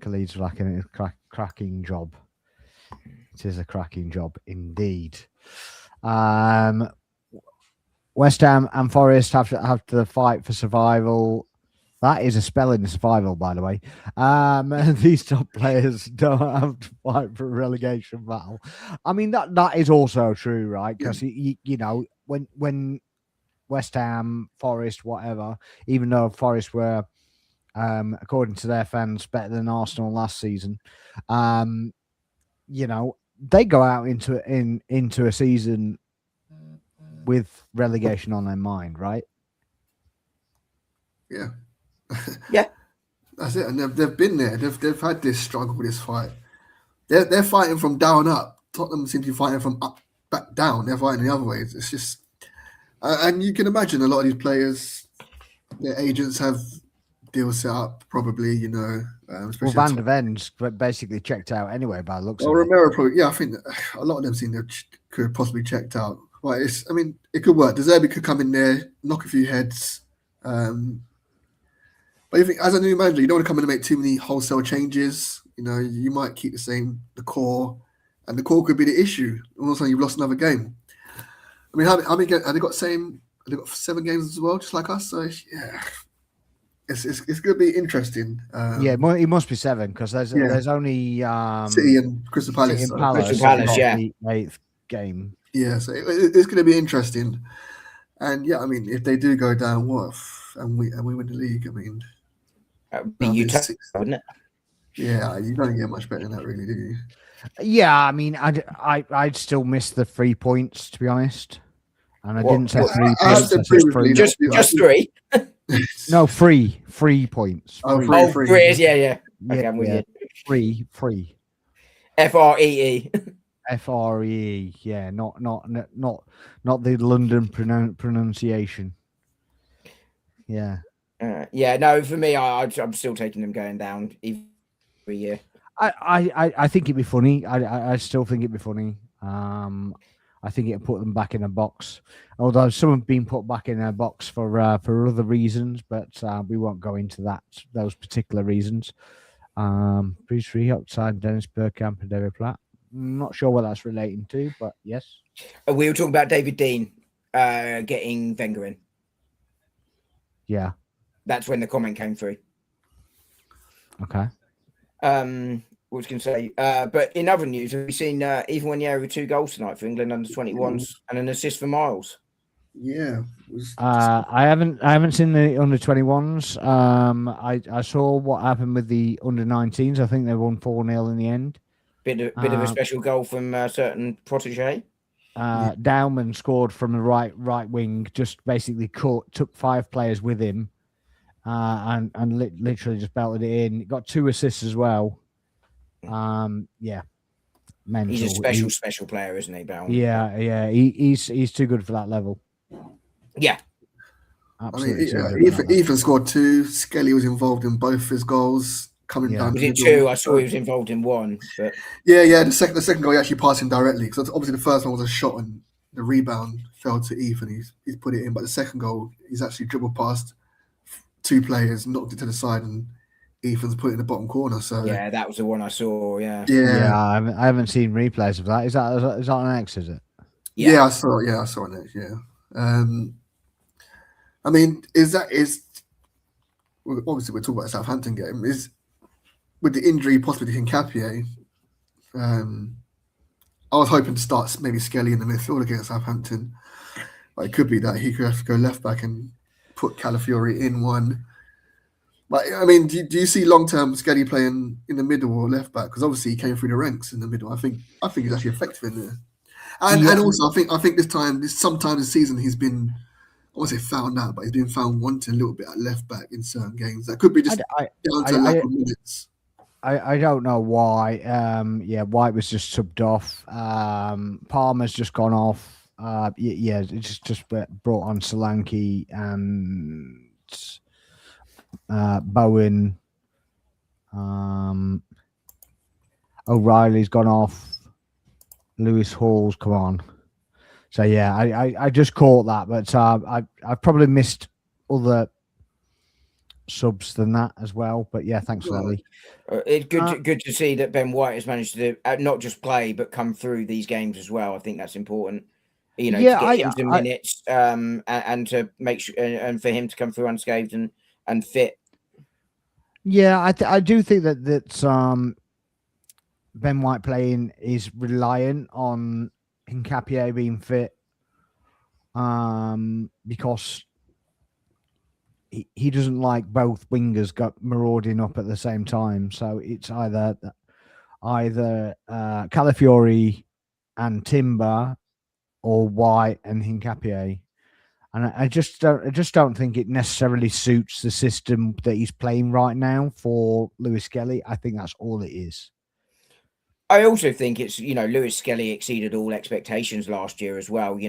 Khalid's lacking a cracking job. It is a cracking job indeed. West Ham and Forest have to fight for survival. That is a spelling of survival, by the way. These top players don't have to fight for a relegation battle. I mean, that is also true, right? Because when West Ham, Forest, whatever, even though Forest were, according to their fans, better than Arsenal last season, they go out into a season with relegation on their mind, right? Yeah. Yeah, that's it. And they've been there. They've had this struggle, this fight. They're fighting from down up. Tottenham seem to be fighting from up back down. They're fighting the other ways. It's just, and you can imagine a lot of these players, their agents have deals set up. Probably, Van der Ven's basically checked out anyway by the looks. Well, Romero probably. Yeah, I think a lot of them seem they could have possibly checked out. Well, it could work. De Zerbi could come in there, knock a few heads. But you think, as a new manager, you don't want to come in and make too many wholesale changes. You might keep the core, and the core could be the issue. All of a sudden, you've lost another game. I mean, how many have they got? They got 7 games as well, just like us. So yeah, it's going to be interesting. It must be 7 because there's only City and Crystal Palace. Crystal Palace, the 8th game. Yeah, so it's going to be interesting. And yeah, I mean, if they do go down, what? And we win the league. I mean. That would be Utah, wouldn't it? Yeah, you don't get much better than that, really, do you? Yeah, I mean, I'd still miss the 3 points, to be honest. And I didn't say 3 points. Just 3. No, 3 points. Oh, free. Yeah. Okay, I'm with you. Free. FREE. FREE. Yeah, not the London pronunciation. Yeah. Yeah, no, for me, I'm still taking them going down every year. I think it'd be funny. I still think it'd be funny. I think it'd put them back in a box. Although some have been put back in a box for other reasons, but we won't go into those particular reasons. Bruce Free outside Dennis Bergkamp and David Platt. Not sure what that's relating to, but yes. We were talking about David Dean getting Wenger in. Yeah. That's when the comment came through. Okay. What was going to say? But in other news, have we seen Ethan Wanyeri with 2 goals tonight for England under 21s and an assist for Miles? Yeah. I haven't seen the under 21s. I saw what happened with the under 19s. I think they won 4-0 in the end. Bit of a special goal from a certain protege. Dowman scored from the right wing. Just basically took 5 players with him, and literally just belted it in. Got 2 assists as well. Yeah, mental. He's a special player, isn't he, Bowman? Yeah. He's too good for that level. Yeah. Absolutely. I mean, Ethan scored 2. Skelly was involved in both his goals. Coming down. Was it 2? I saw he was involved in 1. But yeah. The second goal he actually passed him directly, because obviously the first one was a shot and the rebound fell to Ethan. He's put it in, but the second goal he's actually dribbled past 2 players, knocked it to the side, and Ethan's put it in the bottom corner. So yeah, that was the one I saw. Yeah. I haven't seen replays of that. Is that an X? Is it? Yeah, I saw it. Yeah, I saw it. Yeah. I mean, obviously we're talking about a Southampton game. Is with the injury possibly to Hincapié, I was hoping to start maybe Skelly in the midfield against Southampton. But it could be that he could have to go left back and put Calafiori in one. But I mean, do you see long-term Skelly playing in the middle or left back? Because obviously he came through the ranks in the middle. I think he's actually effective in there. And also I think sometime this season he's been, I won't say found out, but he's been found wanting a little bit at left back in certain games. That could be just down to lack of minutes. I don't know why. White was just subbed off. Palmer's just gone off. It's just brought on Solanke and Bowen. O'Reilly's gone off. Lewis Hall's come on. So yeah, I just caught that, but I probably missed other subs than that as well. But yeah, thanks for that, Lee. It's good to see that Ben White has managed to not just play but come through these games as well. I think that's important. To get him some minutes and to make sure and for him to come through unscathed and fit. Yeah, I do think that Ben White playing is reliant on Hincapié being fit, because he doesn't like both wingers marauding up at the same time. So it's either Calafiori and Timber or White and Hincapié. And I just don't think it necessarily suits the system that he's playing right now for Lewis Skelly. I think that's all it is. I also think it's, Lewis Skelly exceeded all expectations last year as well,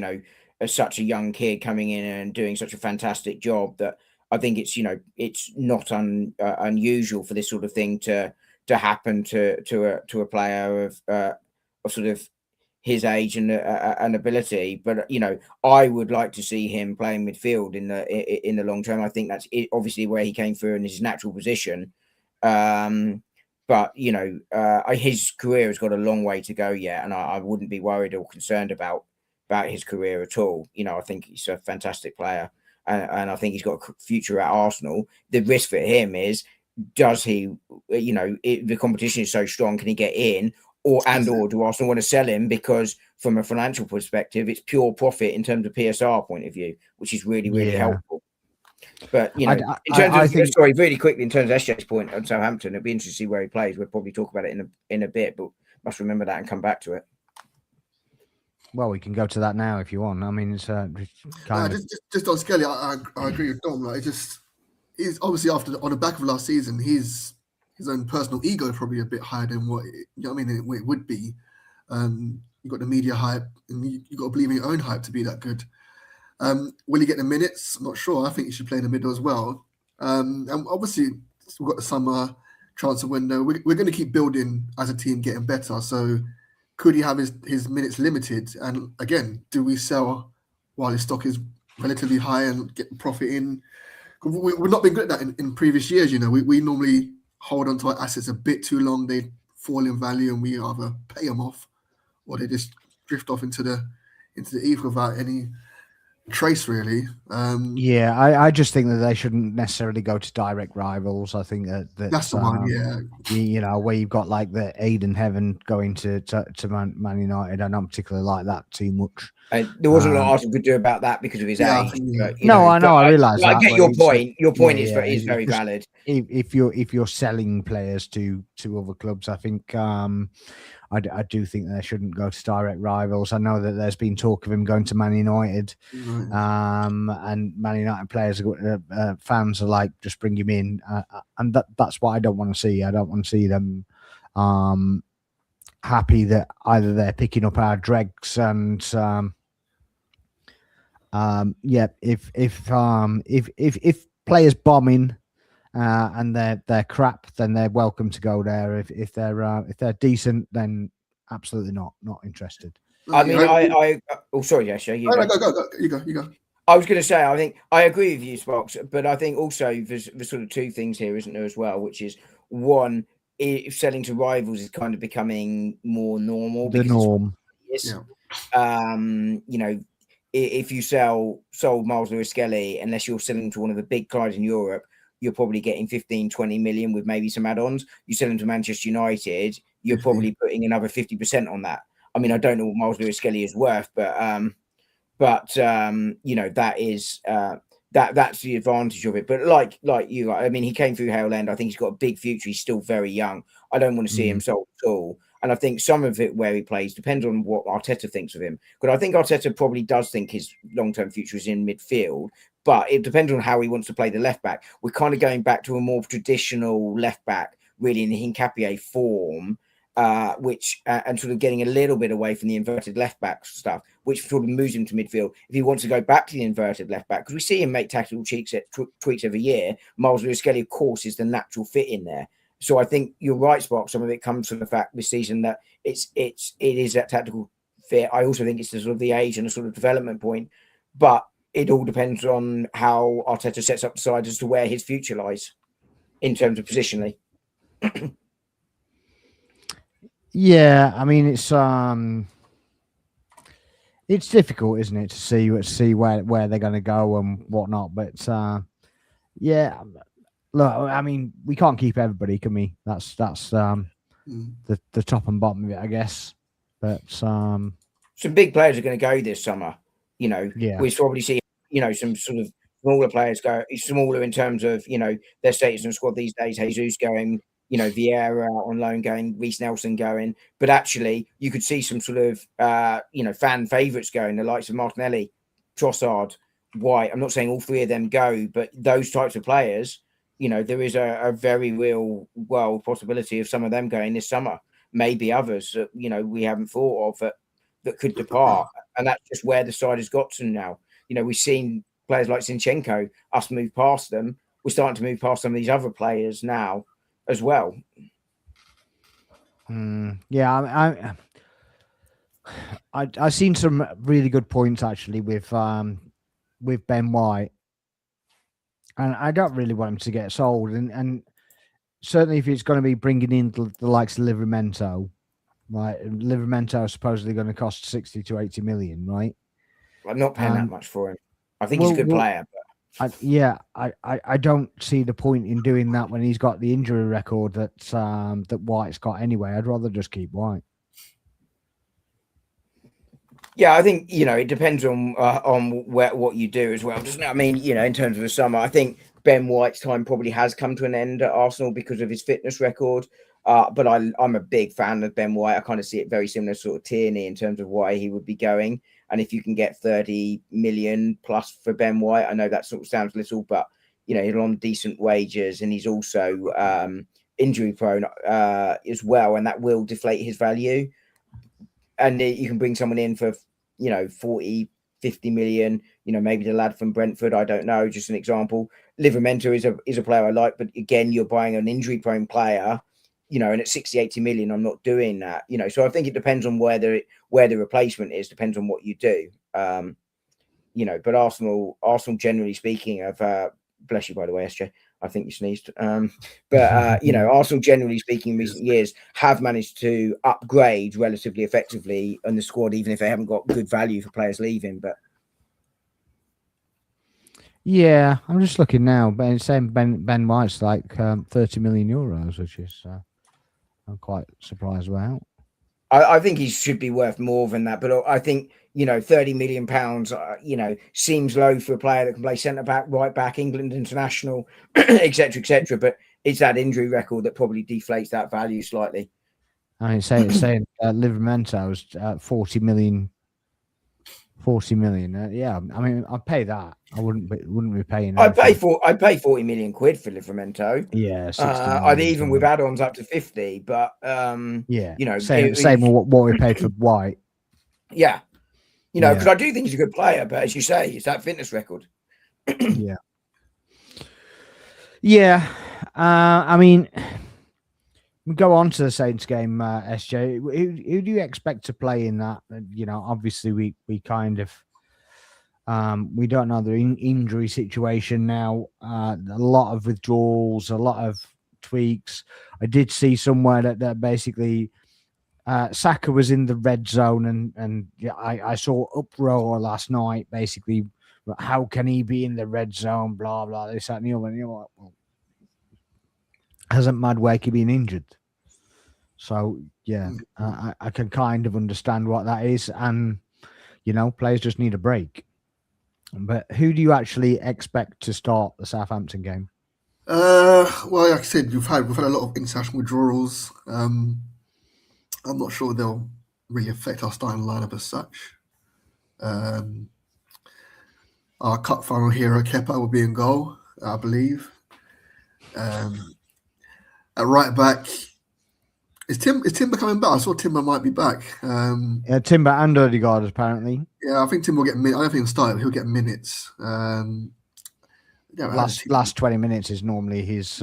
as such a young kid coming in and doing such a fantastic job, that I think it's, it's not unusual for this sort of thing to happen to a player of sort of his age and ability. But I would like to see him playing midfield in the long term. I think that's obviously where he came through in his natural position. But his career has got a long way to go yet, and I wouldn't be worried or concerned about his career at all. I think he's a fantastic player, and I think he's got a future at Arsenal. The risk for him is, does he? The competition is so strong. Can he get in? Or do Arsenal want to sell him, because from a financial perspective, it's pure profit in terms of PSR point of view, which is really, really helpful. But in terms of really quickly, in terms of SJ's point on Southampton, it'd be interesting to see where he plays. We'll probably talk about it in a bit, but must remember that and come back to it. Well, we can go to that now if you want. I mean, it's just on Skelly. I agree with Dom. Like, he's obviously on the back of last season, his own personal ego is probably a bit higher than what it would be. You got the media hype, and you got to believe in your own hype to be that good. Will he get the minutes? I'm not sure. I think he should play in the middle as well. And obviously, we've got the summer transfer window. We're going to keep building as a team, getting better. So could he have his minutes limited? And again, do we sell while his stock is relatively high and get profit in? We've not been good at that in previous years. We normally hold on to our assets a bit too long. They fall in value and we either pay them off or they just drift off into the ether without any trace, really. Yeah, I just think that they shouldn't necessarily go to direct rivals. I think that's the one. Yeah, where you've got like the Aiden Heaven going to Man United. I don't particularly like that too much. There wasn't a lot Arsenal could do about that because of his age. But, I know. I realise that. I get your point. Your point is very valid. If you're selling players to other clubs, I think I do think they shouldn't go to direct rivals. I know that there's been talk of him going to Man United, and Man United players, fans are like, just bring him in, and that's what I don't want to see. I don't want to see them happy that either they're picking up our dregs and if players bombing and they're crap, then they're welcome to go there. If they're decent, then absolutely not interested. I mean, sorry, Jesse, you go. I was going to say, I think I agree with you, Spox, but I think also there's sort of two things here, isn't there, as well, which is one, if selling to rivals is kind of becoming more normal. The norm. If you sold Miles Lewis-Skelly, unless you're selling to one of the big clubs in Europe, you're probably getting 15-20 million with maybe some add-ons. You sell them to Manchester United, you're probably putting another 50% on that. I mean, I don't know what Miles Lewis-Skelly is worth, but that is that's the advantage of it. But like you, I mean, he came through Hale End. I think he's got a big future. He's still very young. I don't want to see him sold at all. And I think some of it where he plays depends on what Arteta thinks of him. But I think Arteta probably does think his long-term future is in midfield. But it depends on how he wants to play the left back. We're kind of going back to a more traditional left back, really in the Hincapié form, which and sort of getting a little bit away from the inverted left back stuff, which sort of moves him to midfield. If he wants to go back to the inverted left back, because we see him make tactical tweaks every year, Miles Lewis-Skelly, of course, is the natural fit in there. So I think you're right, Spock. Some of it comes from the fact this season that it is that tactical fit. I also think it's the sort of the age and the sort of development point, but it all depends on how Arteta sets up the side as to where his future lies in terms of positionally. Yeah, I mean it's difficult, isn't it, to see where they're going to go and whatnot. But yeah, look, I mean, we can't keep everybody, can we? That's the top and bottom of it, I guess. But some big players are going to go this summer. We probably see some sort of smaller players go, smaller in terms of their status in the squad these days. Jesus going, Vieira out on loan going, Reece Nelson going, but actually you could see some sort of fan favourites going, the likes of Martinelli, Trossard, White. I'm not saying all three of them go, but those types of players, there is a very real world possibility of some of them going this summer. Maybe others that we haven't thought of that could depart, and that's just where the side has got to now. We've seen players like Zinchenko, us move past them. We're starting to move past some of these other players now as well. Yeah, I've seen some really good points actually with Ben White, and I don't really want him to get sold. And certainly if it's going to be bringing in the likes of Livramento, right? Livramento is supposedly going to cost 60 to 80 million, right? I'm not paying that much for him. I think he's a good player. But... I don't see the point in doing that when he's got the injury record that White's got anyway. I'd rather just keep White. Yeah, I think it depends on what you do as well, doesn't it? I mean, in terms of the summer, I think Ben White's time probably has come to an end at Arsenal because of his fitness record. But I'm a big fan of Ben White. I kind of see it very similar sort of Tierney in terms of why he would be going. And if you can get 30 million plus for Ben White, I know that sort of sounds little, but he's on decent wages and he's also injury prone as well, and that will deflate his value. And you can bring someone in for 40, 50 million. You know, maybe the lad from Brentford, I don't know, just an example. Livramento is a player I like, but again, you're buying an injury-prone player, you know, and at 60, 80 million, I'm not doing that, you know. So I think it depends on where the replacement is, depends on what you do. You know, but Arsenal generally speaking have bless you, by the way, SJ. I think you sneezed. But you know, Arsenal generally speaking in recent years have managed to upgrade relatively effectively on the squad, even if they haven't got good value for players leaving. But yeah, I'm just looking now. Ben White's like 30 million euros, which is I'm quite surprised about. I think he should be worth more than that. But I think, you know, 30 million pounds, you know, seems low for a player that can play centre back, right back, England international, etc., etc. But it's that injury record that probably deflates that value slightly. I mean, saying Livramento was 40 million. 40 million. Yeah, I mean, I'd pay that. I wouldn't be paying. I'd pay 40 million quid for Livramento. Yeah, 60 I'd even with add-ons up to 50. But yeah, you know, same what we paid for White. Yeah, you know, because I do think he's a good player, but as you say, it's that fitness record. Yeah. Yeah. I mean, we go on to the Saints game, SJ. Who do you expect to play in that? You know, obviously we kind of we don't know the injury situation now. A lot of withdrawals, a lot of tweaks. I did see somewhere that basically Saka was in the red zone, and yeah, I saw uproar last night. Basically, how can he be in the red zone? Blah blah. This that, and the other. And you're like, well, hasn't Madueke been injured? So yeah, I can kind of understand what that is, and you know, players just need a break. But who do you actually expect to start the Southampton game? Well, like I said, we've had a lot of international withdrawals. I'm not sure they'll really affect our starting lineup as such. Our cup final hero Kepa will be in goal, I believe. At right back, is Timber coming back? I saw Timber might be back. Yeah, Timber and Odegaard apparently. Yeah, I think Timber will get minutes. I don't think he'll start, but he'll get minutes. Last 20 minutes is normally his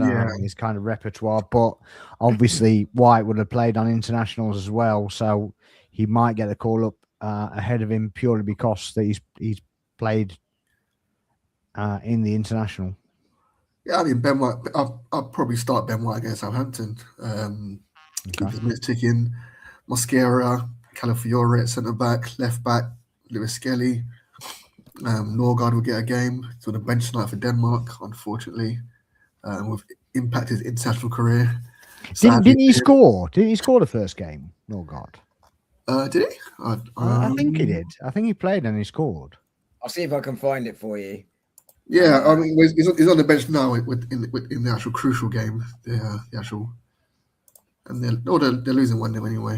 kind of repertoire, but obviously White would have played on internationals as well, so he might get the call up ahead of him purely because that he's played in the international. Yeah, I mean Ben White. I'll probably start Ben White against Southampton. Keep his minutes ticking. Mosquera, Calafiore at centre back, left back, Lewis Skelly. Norgard will get a game. It's on the bench tonight for Denmark, unfortunately. With impacted his international career. Didn't he score? Didn't he score the first game, Norgard? Did he? I think he did. I think he played and he scored. I'll see if I can find it for you. Yeah, I mean, he's on the bench now in the actual crucial game. The actual, and they're losing 1-0 anyway.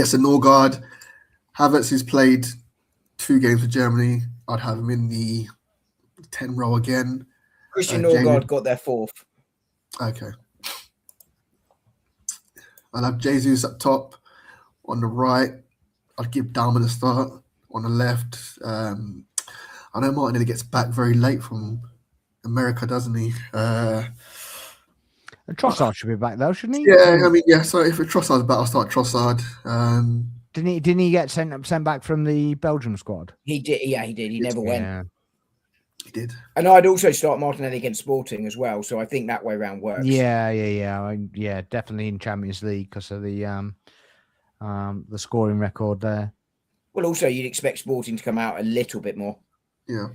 So Norgard, Havertz has played 2 games for Germany. I'd have him in the 10 row again. Christian Norgard got their 4th. Okay. I'll have Jesus up top. On the right, I'd give Dalman a start. On the left, I know Martinelli gets back very late from America, doesn't he? Trossard should be back though, shouldn't he? Yeah, I mean, yeah. So if Trossard's back, I'll start Trossard. Didn't he get sent back from the Belgium squad? He did. Yeah, he did. He never went. He did. And I'd also start Martinelli against Sporting as well. So I think that way round works. Yeah, definitely in Champions League because of the scoring record there. Well, also you'd expect Sporting to come out a little bit more. Yeah.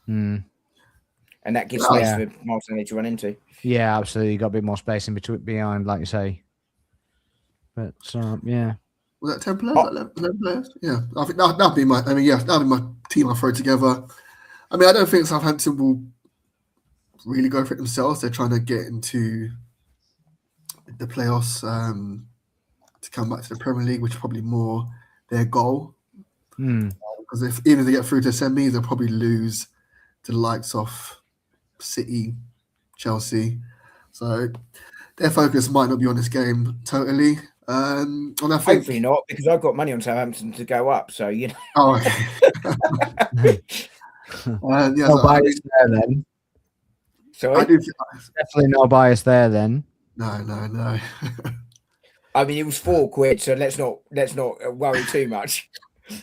Mm. And that gives space for Martinelli to run into. Yeah, absolutely. You got a bit more space in between behind, like you say. But yeah. Was that 10 players? 11 players? Yeah. I think that'd be my team I'll throw together. I mean, I don't think Southampton will really go for it themselves. They're trying to get into the playoffs to come back to the Premier League, which is probably more their goal. Because even if they get through to semis, they'll probably lose to the likes of City, Chelsea. So their focus might not be on this game totally. And I think Hopefully not, because I've got money on Southampton to go up. So you know. Oh, okay. Yes, No bias there then. Sorry. I do. Definitely no bias there then. No. I mean, it was £4, so let's not worry too much.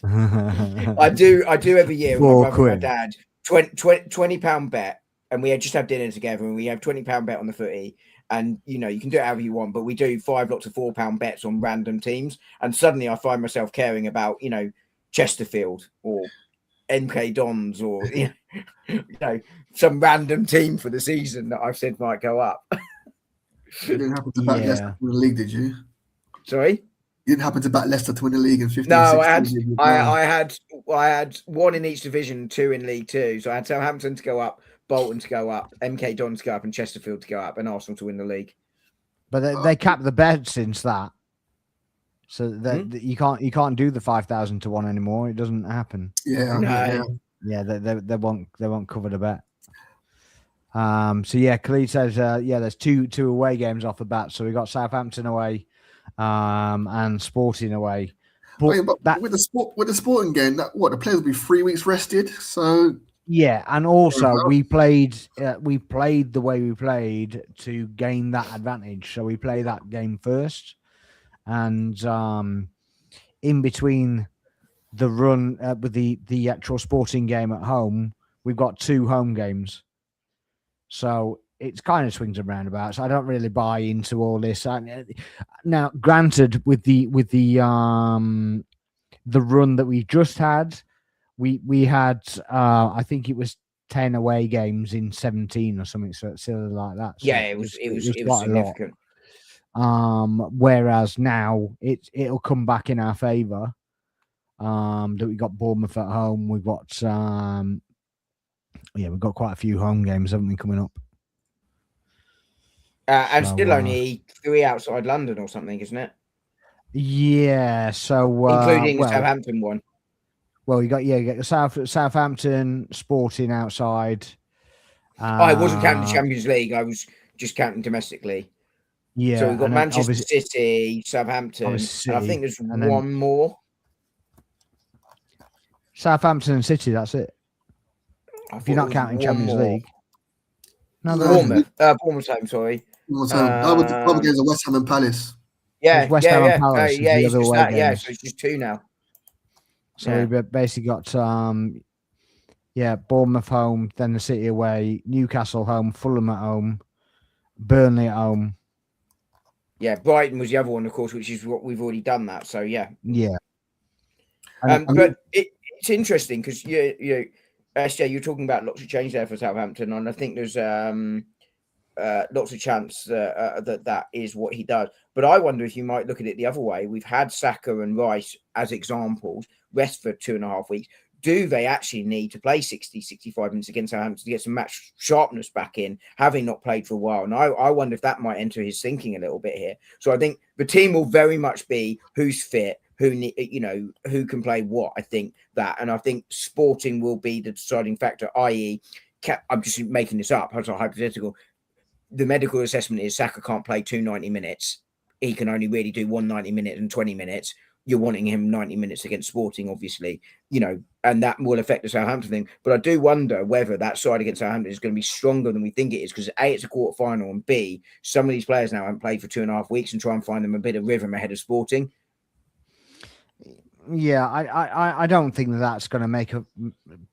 I do every year with my brother and my dad. £20 bet, and we just have dinner together, and we have £20 bet on the footy. And you know, you can do it however you want, but we do 5 lots of £4 bets on random teams. And suddenly I find myself caring about, you know, Chesterfield or MK Dons or you know, some random team for the season that I've said might go up. You didn't happen to back Leicester to win the league, did you? Sorry? You didn't happen to back Leicester to win the league in 15. No, 16, I had 1 in each division, 2 in League Two. So I had Southampton to go up, Bolton to go up, MK Dons to go up, and Chesterfield to go up, and Arsenal to win the league. But they capped the bet since that, so that you can't do the 5,000 to 1 anymore. It doesn't happen. Yeah, they won't cover the bet. So yeah, Khalid says there's two away games off the bat. So we got Southampton away, and Sporting away. But with the Sporting game, the players will be 3 weeks rested. So yeah, and also we played the way we played to gain that advantage. So we play that game first, and in between the run with the actual Sporting game at home, we've got 2 home games. So it's kind of swings and roundabouts. I don't really buy into all this. Now, granted, with the run that we just had, we had I think it was 10 away games in 17 or something silly like that. So yeah, it was quite significant. Whereas now it'll come back in our favour. That we got Bournemouth at home. We've got we've got quite a few home games, haven't we, coming up? And still only 3 outside London or something, isn't it? Yeah, so including the Southampton one. Well, you got Southampton, Sporting outside. I wasn't counting the Champions League. I was just counting domestically. Yeah. So we've got Manchester City, Southampton, and I think there's one more. Southampton and City, that's it. If you're not counting Champions League. No, Bournemouth home, sorry. Other games are West Ham and Palace. Yeah, West Ham and Palace. So it's just 2 now. So we've basically got Bournemouth home, then the City away, Newcastle home, Fulham at home, Burnley at home. Yeah, Brighton was the other one, of course, which is what we've already done that. So yeah. But it's interesting because SJ, you're talking about lots of change there for Southampton, and I think there's lots of chance that is what he does. But I wonder if you might look at it the other way. We've had Saka and Rice as examples, rest for 2.5 weeks. Do they actually need to play 60, 65 minutes against Southampton to get some match sharpness back in, having not played for a while? And I wonder if that might enter his thinking a little bit here. So I think the team will very much be who's fit, who can play what. I think that, and I think Sporting will be the deciding factor. I.e., I'm just making this up as a hypothetical. The medical assessment is Saka can't play 2 90 minutes. He can only really do 1 90 minute and 20 minutes. You're wanting him 90 minutes against Sporting, obviously, and that will affect the Southampton thing. But I do wonder whether that side against Southampton is going to be stronger than we think it is, because A, it's a quarter final, and B, some of these players now haven't played for 2.5 weeks, and try and find them a bit of rhythm ahead of Sporting. Yeah, I don't think that's going to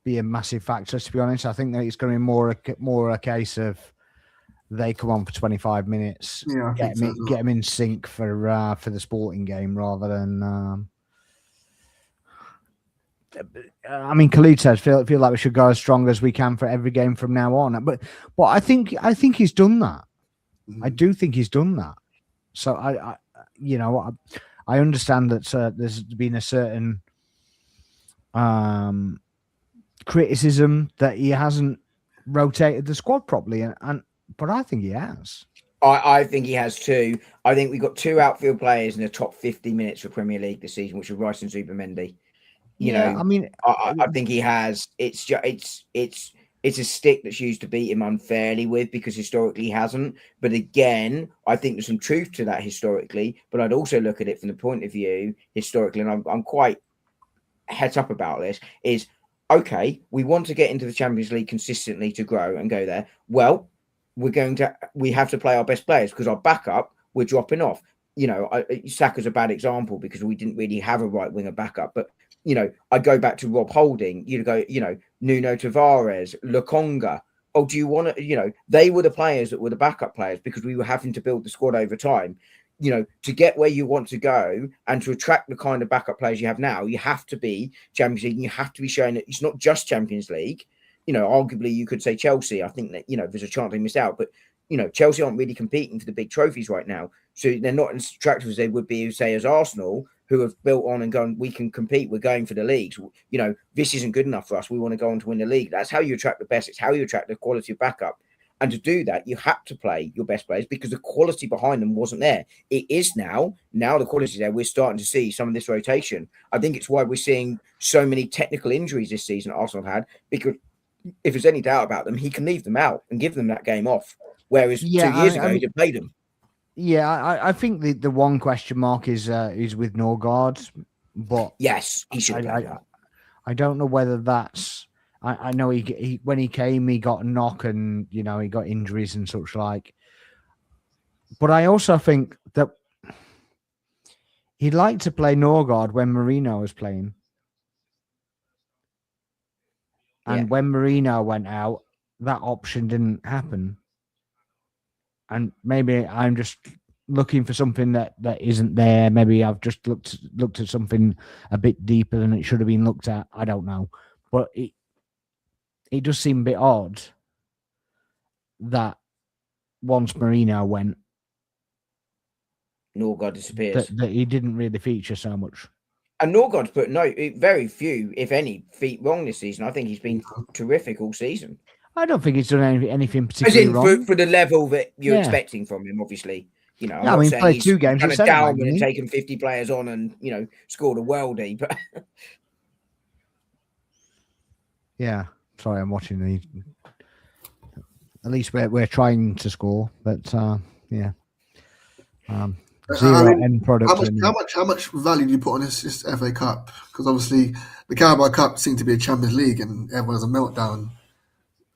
be a massive factor, to be honest. I think that it's going to be more a case of they come on for 25 minutes, get them in sync for the Sporting game, rather than. I mean, Khalid says feel like we should go as strong as we can for every game from now on. But I think he's done that. I do think he's done that. So I understand that there's been a certain criticism that he hasn't rotated the squad properly, but I think he has. I think he has too. I think we've got 2 outfield players in the top 50 minutes for Premier League this season, which are Rice and Zubimendi. I think he has. It's it's a stick that's used to beat him unfairly with, because historically he hasn't. But again, I think there's some truth to that historically. But I'd also look at it from the point of view historically, and I'm quite heads up about this, is okay, we want to get into the Champions League consistently to grow and go there. Well, we have to play our best players, because our backup, we're dropping off. Saka's a bad example because we didn't really have a right winger backup. But I go back to Rob Holding. You go, Nuno Tavares, Lukonga. Oh, do you want to? They were the players that were the backup players, because we were having to build the squad over time. To get where you want to go and to attract the kind of backup players you have now, you have to be Champions League. And you have to be showing that it's not just Champions League. Arguably you could say Chelsea. I think that, there's a chance they miss out, but Chelsea aren't really competing for the big trophies right now. So they're not as attractive as they would be, say, as Arsenal, who have built on and gone, we can compete. We're going for the leagues. This isn't good enough for us. We want to go on to win the league. That's how you attract the best. It's how you attract the quality of backup. And to do that, you had to play your best players, because the quality behind them wasn't there. It is now. Now the quality is there. We're starting to see some of this rotation. I think it's why we're seeing so many technical injuries this season Arsenal have had, because if there's any doubt about them, he can leave them out and give them that game off. Whereas 2 years ago, he'd have played them. Yeah, I think the one question mark is with Norgard, but yes, he should play that. I don't know whether that's. I know he when he came, he got a knock and he got injuries and such like. But I also think that he'd like to play Norgard when Mourinho was playing, and when Mourinho went out, that option didn't happen. And maybe I'm just looking for something that isn't there. Maybe I've just looked at something a bit deeper than it should have been looked at. I don't know, but it does seem a bit odd that once Mourinho went, Norgard disappears. That he didn't really feature so much. And Norgard's put very few, if any, feet wrong this season. I think he's been terrific all season. I don't think he's done anything particularly wrong. For the level that you're expecting from him, obviously. I'm not saying played he's 2 games kind of down and taken 50 players on and scored a worldie, but yeah. Sorry, I'm watching the. At least we're trying to score, but yeah. Zero end product. How much value do you put on this FA Cup? Because obviously the Carabao Cup seemed to be a Champions League, and everyone has a meltdown.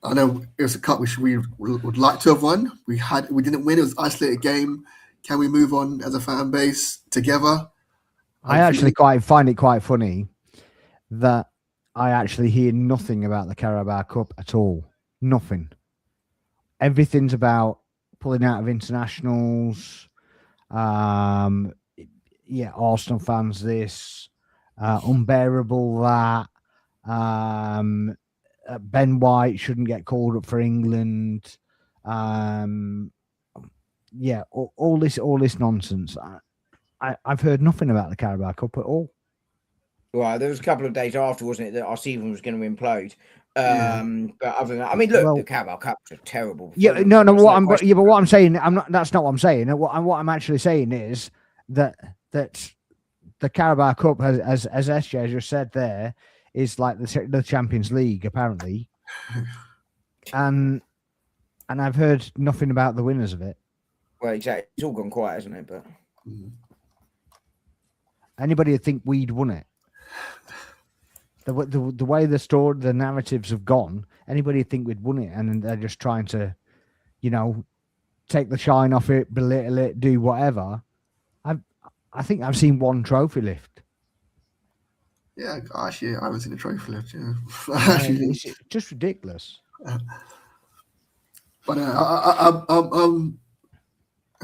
I know it was a cup which we would like to have won. We didn't win. It was an isolated game. Can we move on as a fan base together? I actually find it quite funny that I actually hear nothing about the Carabao Cup at all. Nothing. Everything's about pulling out of internationals. Arsenal fans this. Unbearable that. Ben White shouldn't get called up for England. All this nonsense. I've heard nothing about the Carabao Cup at all. Well, there was a couple of days after, wasn't it, that our season was going to implode. But other than that, I mean, look, the Carabao Cup's a terrible. Yeah, no. But what I'm saying, that's not what I'm saying. What I'm actually saying is that the Carabao Cup, as SJ just said there, is like the Champions League apparently, and I've heard nothing about the winners of it. Well, exactly, it's all gone quiet, hasn't it? But anybody would think we'd won it. The way the narratives have gone, anybody would think we'd won it, and they're just trying to, take the shine off it, belittle it, do whatever. I think I've seen one trophy lift. Yeah, actually, I haven't seen a trophy lift. Yeah, it's just ridiculous. But I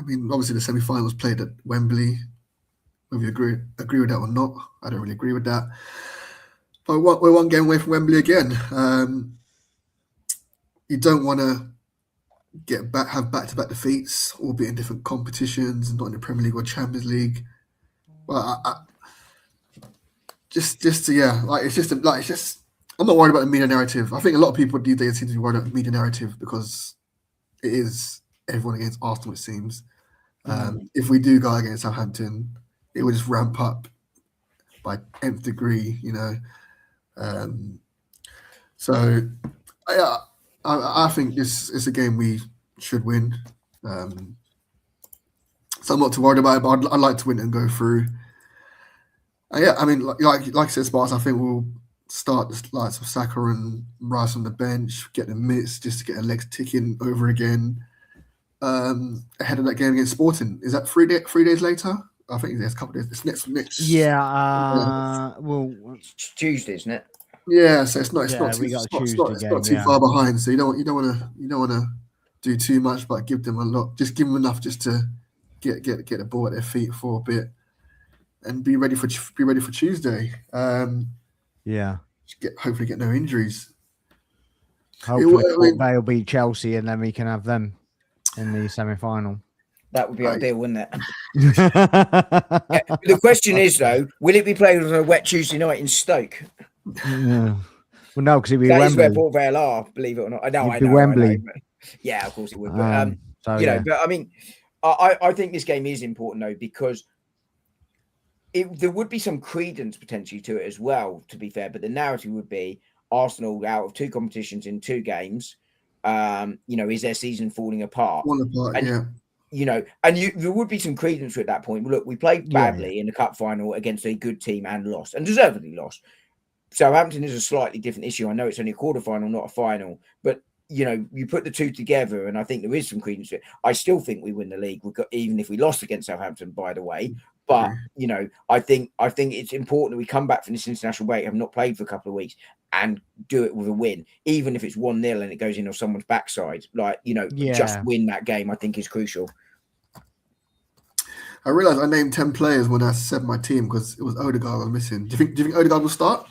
mean, obviously the semi-final was played at Wembley. Whether you agree with that or not, I don't really agree with that. But we're one game away from Wembley again. You don't want to have back-to-back defeats, albeit in different competitions, and not in the Premier League or Champions League. But I'm not worried about the media narrative. I think a lot of people these days seem to be worried about the media narrative because it is everyone against Arsenal, it seems. If we do go against Southampton, it will just ramp up by nth degree, So I think this is a game we should win. So I'm not too worried about it, but I'd like to win and go through. Yeah, I mean, like I said, Sparks, I think we'll start the likes of Saka and Rice on the bench, get the minutes just to get their legs ticking over again. Ahead of that game against Sporting. Is that 3 days later? I think there's a couple of days. It's next. Yeah. Well, It's Tuesday, isn't it? Yeah, so it's not we got a it's Tuesday not game, too yeah. far behind. So you don't want to do too much, but give them a lot. Just give them enough just to get the ball at their feet for a bit and be ready for Tuesday. Yeah. Hopefully get no injuries. Hopefully they'll beat Chelsea and then we can have them in the semi-final. That would be ideal, wouldn't it? The question is, though, will it be played on a wet Tuesday night in Stoke? Yeah. Well, no, because it'd be That Wembley. is where Port Vale are, believe it or not. I know. Wembley. Yeah, of course it would. But, but I mean, I think this game is important, though, because there would be some credence potentially to it as well, to be fair. But the narrative would be Arsenal out of 2 competitions in 2 games. Is their season falling apart? Yeah. There would be some credence at that point. Look, we played badly in the cup final against a good team and lost, and deservedly lost. Southampton is a slightly different issue. I know it's only a quarterfinal, not a final, but you put the 2 together, and I think there is some credence to it. I still think we win the league, even if we lost against Southampton, by the way. But I think it's important that we come back from this international break, have not played for a couple of weeks, and do it with a win, even if it's 1-0 and it goes in on someone's backside. Just win that game. I think is crucial. I realised I named 10 players when I said my team because it was Odegaard I was missing. Do you think Odegaard will start?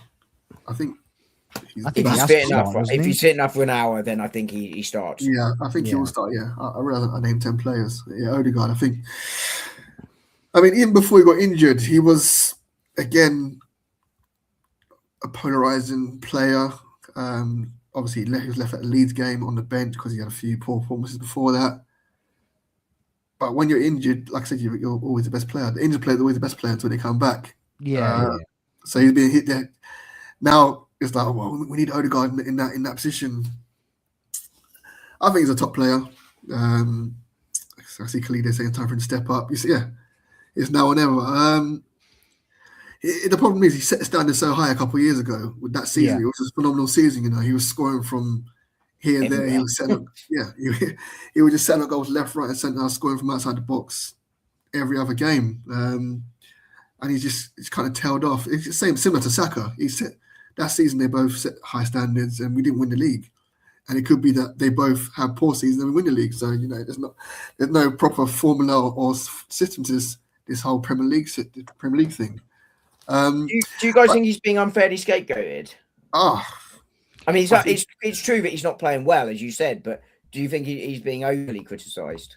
I think he's fit enough. If he's fit enough for an hour, then I think he starts. Yeah, I think he will start. Yeah, I realised I named 10 players. Yeah, Odegaard. I think. I mean, even before he got injured, he was again a polarising player. Obviously, he was left at the Leeds game on the bench because he had a few poor performances before that. But when you're injured, like I said, you're always the best player. The injured player is always the best player until they come back. Yeah. So he's being hit there. Now it's like, well, we need Odegaard in that position. I think he's a top player. I see Khalid saying time for him to step up. You see, it's now or never. The problem is he set the standard so high a couple of years ago with that season. It was a phenomenal season. He was scoring from here and there. He was setting up. He was just setting up goals left, right, and centre, scoring from outside the box every other game. And he's kind of tailed off. It's the same, similar to Saka. That season they both set high standards, and we didn't win the league. And it could be that they both have poor seasons and we win the league. So there's no proper formula or system to this whole Premier League thing. Do you guys think he's being unfairly scapegoated? I mean, it's true that he's not playing well, as you said, but do you think he's being overly criticised?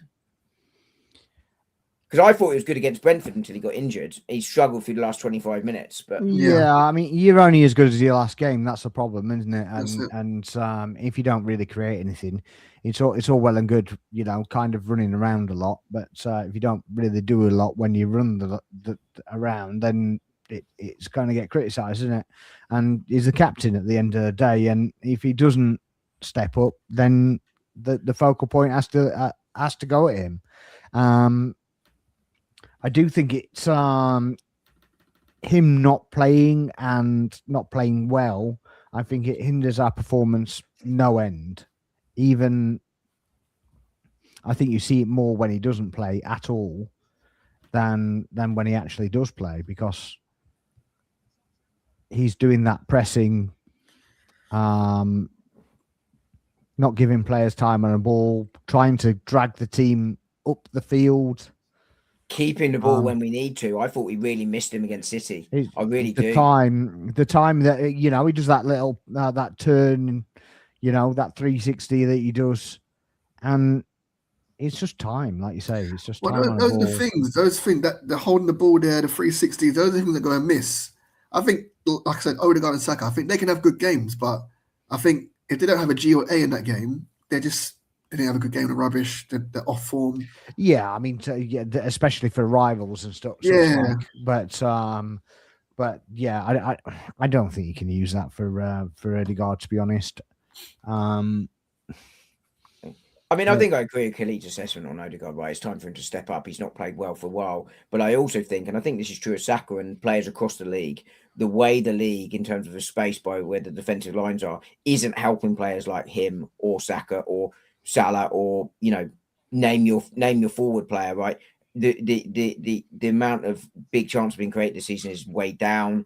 Because I thought he was good against Brentford until he got injured. He struggled through the last 25 minutes. But I mean, you're only as good as your last game. That's a problem, isn't it? And if you don't really create anything, it's all well and good, kind of running around a lot. But if you don't really do a lot when you run the around, then it's going to get criticised, isn't it? And he's the captain at the end of the day, and if he doesn't step up, then the focal point has to go at him. I do think it's him not playing and not playing well. I think it hinders our performance no end. Even I think you see it more when he doesn't play at all than when he actually does play, because he's doing that pressing, not giving players time on a ball, trying to drag the team up the field. Keeping the ball when we need to. I thought we really missed him against City. I really do. The time that he does that little that turn, that 360 that he does, and it's just time, like you say. It's just time. Those are the things. Those things that they're holding the ball there, the 360s. Those are the things that go and miss. I think, like I said, Odegaard and Saka. I think they can have good games, but I think if they don't have a G or A in that game, they didn't have a good game of rubbish. They're off form. Yeah, I mean, especially for rivals and stuff. Yeah, but I don't think you can use that for Odegaard, to be honest. I mean, I think I agree with Khalid's assessment on Odegaard, right? It's time for him to step up. He's not played well for a while. But I also think, and I think this is true of Saka and players across the league, the way the league, in terms of the space by where the defensive lines are, isn't helping players like him or Saka or Salah or, name your forward player, right? The amount of big chances being created this season is way down.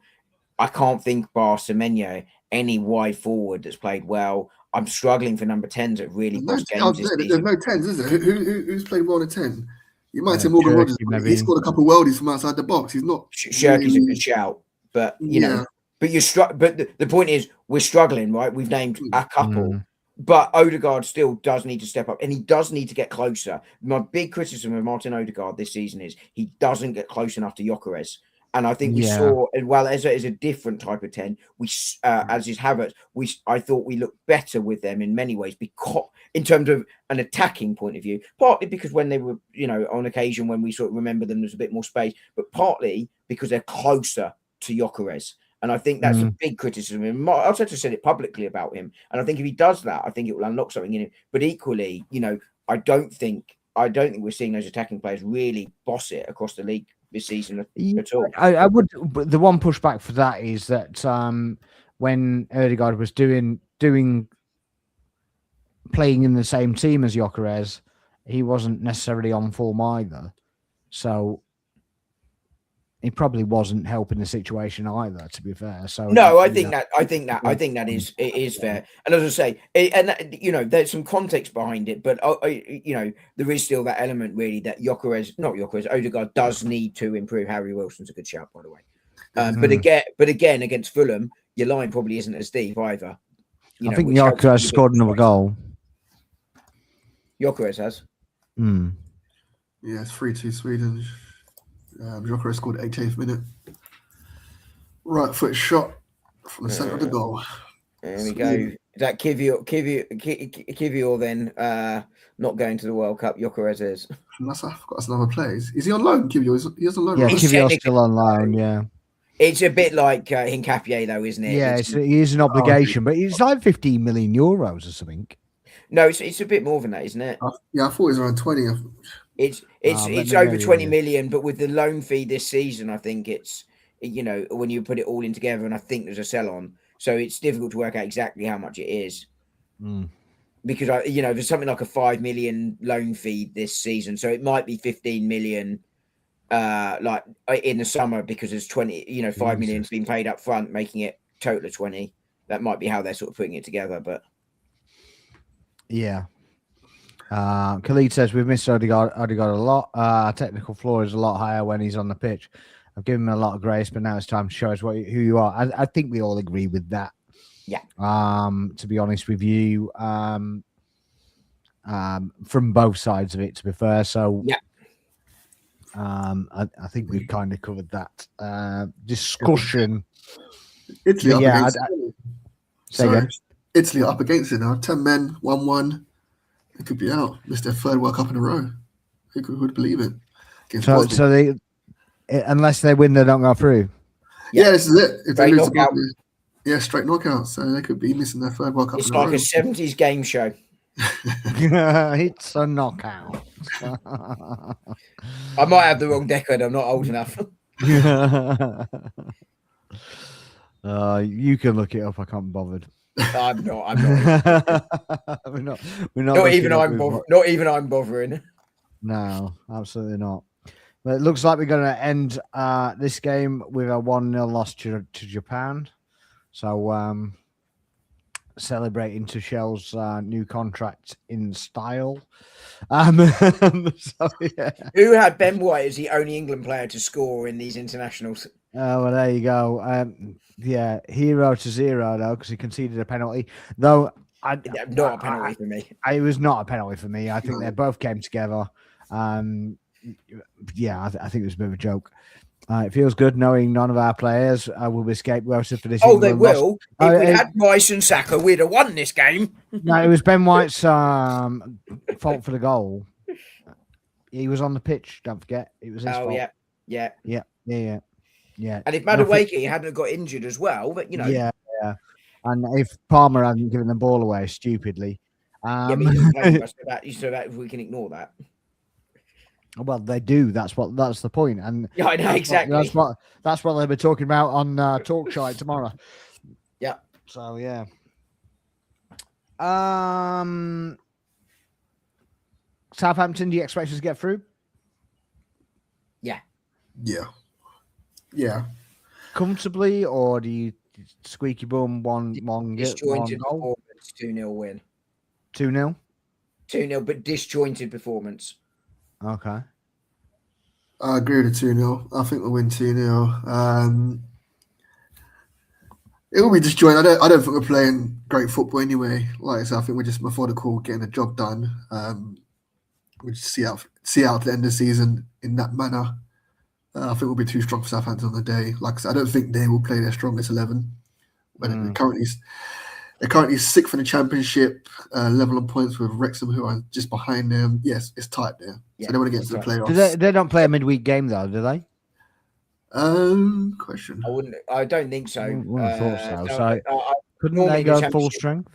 I can't think bar Semenyo, any wide forward that's played well. I'm struggling for number 10s that really boss games this There's season. no 10s, is there? Who's played well in a 10? You might say Morgan Rogers. He scored a couple of worldies from outside the box. He's not. Shirky's a good shout, but but the point is we're struggling, right? We've named a couple, but Odegaard still does need to step up, and he does need to get closer. My big criticism of Martin Odegaard this season is he doesn't get close enough to Gyökeres. And I think we saw, and while Eza is a different type of 10, as is Havertz, I thought we looked better with them in many ways, because in terms of an attacking point of view, partly because when they were, on occasion when we sort of remember them, there's a bit more space, but partly because they're closer to Gyökeres. And I think that's a big criticism. And Arteta said it publicly about him. And I think if he does that, I think it will unlock something in him. But equally, I don't think we're seeing those attacking players really boss it across the league this season at all. I would. The one pushback for that is that when Odegaard was playing in the same team as Gyökeres, he wasn't necessarily on form either. So he probably wasn't helping the situation either, to be fair. So no, I think that is fair. And as I say, there's some context behind it, but there is still that element really that Odegaard does need to improve. Harry Wilson's a good shout, by the way. But again, against Fulham, your line probably isn't as deep either. I think Gyökeres scored another goal. Gyökeres has. Yeah, it's 3-2 Sweden. Gyökeres scored 88th minute. Right foot shot from the centre of the goal. There we go. Is that Kivior then not going to the World Cup? Gyökeres is. That's another player. Is he on loan, Kivior? He is on loan. Yeah, right? Kivior's still on loan, yeah. It's a bit like Hincapié, though, isn't it? Yeah, it is an obligation, but it's like 15 million euros or something. No, it's a bit more than that, isn't it? I thought it was around 20. It's over 20 million, but with the loan fee this season, I think it's, when you put it all in together, and I think there's a sell on, so it's difficult to work out exactly how much it is. Because there's something like a 5 million loan fee this season, so it might be 15 million, like in the summer, because there's 20, 5 million's been paid up front, making it total of 20. That might be how they're sort of putting it together, but yeah. Khalid says we've missed Odegaard a lot. Technical floor is a lot higher when he's on the pitch. I've given him a lot of grace, but now it's time to show us who you are. I think we all agree with that. Yeah. To be honest with you, from both sides of it, to be fair. So yeah. I think we've kind of covered that discussion. Italy Italy up against it now. 10 men, 1-1. It could be out. Missed their third World Cup in a row. Who would believe it? So they, unless they win, they don't go through. Yeah, this is it. If straight they lose knockout. Straight knockout. So they could be missing their third World Cup. It's like a 70s game show. It's a knockout. I might have the wrong decade. I'm not old enough. You can look it up. I can't be bothered. I'm not. we're not Not even I'm bothering. No, absolutely not. But it looks like we're going to end this game with a 1-0 loss to Japan. So celebrating Tuchel's new contract in style. So, yeah. Who had Ben White as the only England player to score in these internationals? Oh, well, there you go. Yeah, 0-0 though, because he conceded a penalty. Though, not a penalty for me. It was not a penalty for me. I think they both came together. Yeah, I think it was a bit of a joke. It feels good knowing none of our players will be scapegoated for this. Oh, they will. If we had Rice and Saka, we'd have won this game. No, it was Ben White's fault for the goal. He was on the pitch. Don't forget, it was his fault. Yeah. And if Madueke hadn't got injured as well, but Yeah. And if Palmer hadn't given the ball away stupidly, Yeah, but you don't play us, so that if we can ignore that. Well, they do. That's the point. And Yeah, I know exactly. That's what they'll be talking about on Talkshite tomorrow. Yeah. So yeah. Southampton, do you expect us to get through? Yeah. Comfortably, or do you squeaky bum one Disjointed goal? performance, 2-0 win. 2-0? 2-0, but disjointed performance. Okay. I agree with the 2-0. I think we'll win 2-0. It will be disjointed. I don't think we're playing great football anyway. Like I said, I think we're just methodical, getting the job done. We just see out to the end of the season in that manner. I think we'll be too strong for Southampton on the day. Like I said, I don't think they will play their strongest 11. When they're currently sixth in the Championship, level on points with Wrexham, who are just behind them. Yes, it's tight there. Yeah, so they want to get into the playoffs. Do they don't play a midweek game though, do they? Question. I don't think so. I wouldn't have thought so. So couldn't they go full strength?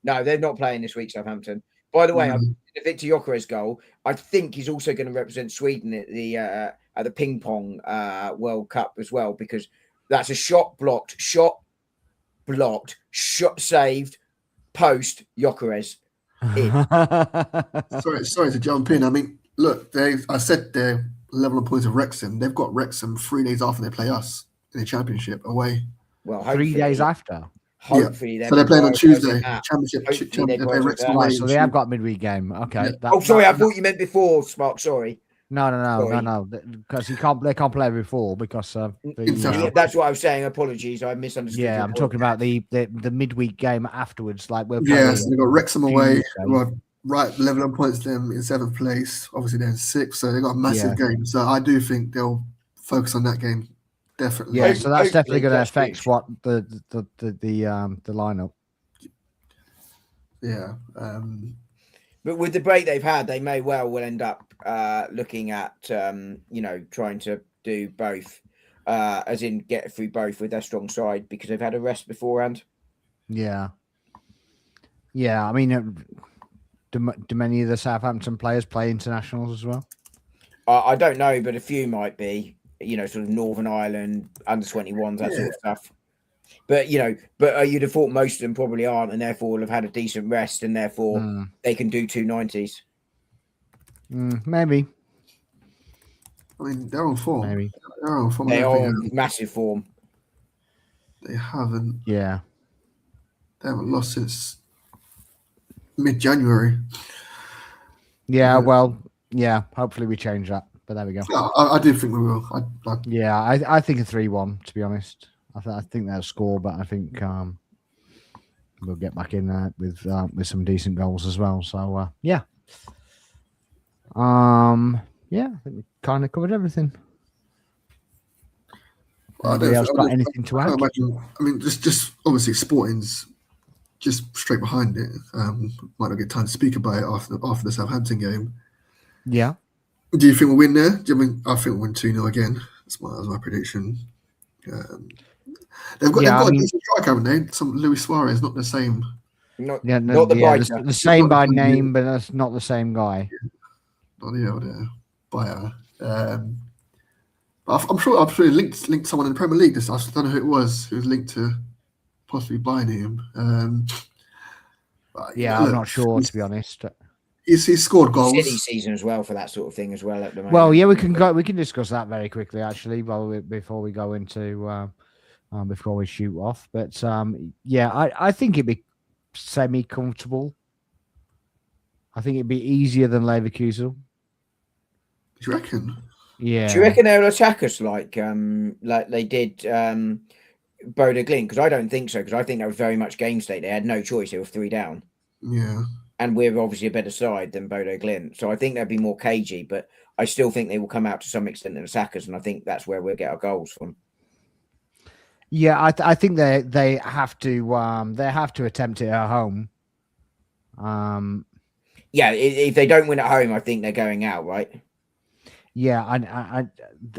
No, they're not playing this week, Southampton. By the way, the Victor Gyökeres goal, I think he's also going to represent Sweden at the ping pong World Cup as well, because that's a shot blocked, shot saved, post Gyökeres. Sorry to jump in. I mean, look, I said they're level of points of Wrexham. They've got Wrexham 3 days after they play us in the Championship away. Well, 3 days after. Hopefully, so they're playing on Tuesday. Championship. They play Wrexham away. So they have got midweek game. Okay. Yeah. Sorry, I thought you meant before, Spark. Sorry. No. Because they can't play before because that's what I was saying. Apologies, I misunderstood. Yeah, I'm talking about the midweek game afterwards. Like we're so they've got Wrexham away. Right, level on points them in 7th place. Obviously, they're in 6th, so they've got a massive game. So I do think they'll focus on that game. Definitely. Yeah, so that's definitely going to affect what the lineup. Yeah. But with the break they've had, they may will end up looking at trying to do both, as in get through both with their strong side, because they've had a rest beforehand. Yeah. I mean, do many of the Southampton players play internationals as well? I don't know, but a few might be. Sort of Northern Ireland, under-21s, that sort of stuff. But you'd have thought most of them probably aren't, and therefore will have had a decent rest, and therefore they can do 290s. Maybe. I mean, they're on form. Maybe they're on form. They are on massive form. They haven't. Yeah. They haven't lost since mid-January. Yeah. Well. Yeah. Hopefully we change that. But there we go. I do think we will. I think a 3-1. To be honest, I think they'll score, but I think we'll get back in there with some decent goals as well. So yeah. I think we kind of covered everything. Anybody else got anything to add? I mean, just obviously Sporting's just straight behind it. Might not get time to speak about it after the Southampton game. Yeah. Do you think we'll win there? I think we'll win 2-0 again. That's my prediction. They've got a decent striker, haven't they? Some Luis Suarez, not the same. Not the same by name, but that's not the same guy. Not the buyer. I'm sure linked someone in the Premier League. I don't know who it was who was linked to possibly buying him. I'm not sure, to be honest. He scored goals. City season as well for that sort of thing as well at the moment. Well, yeah, we can discuss that very quickly actually. Before we go into before we shoot off, but I think it'd be semi-comfortable. I think it'd be easier than Leverkusen. Do you reckon? Yeah. Do you reckon they'll attack us like they did Bodo Glimt? Because I don't think so. Because I think that was very much game state. They had no choice. They were 3 down. Yeah. And we're obviously a better side than Bodo Glimt. So I think they'll be more cagey, but I still think they will come out to some extent and attack us, and I think that's where we'll get our goals from. Yeah, I think they have to attempt it at home. Yeah, if they don't win at home, I think they're going out, right? Yeah, and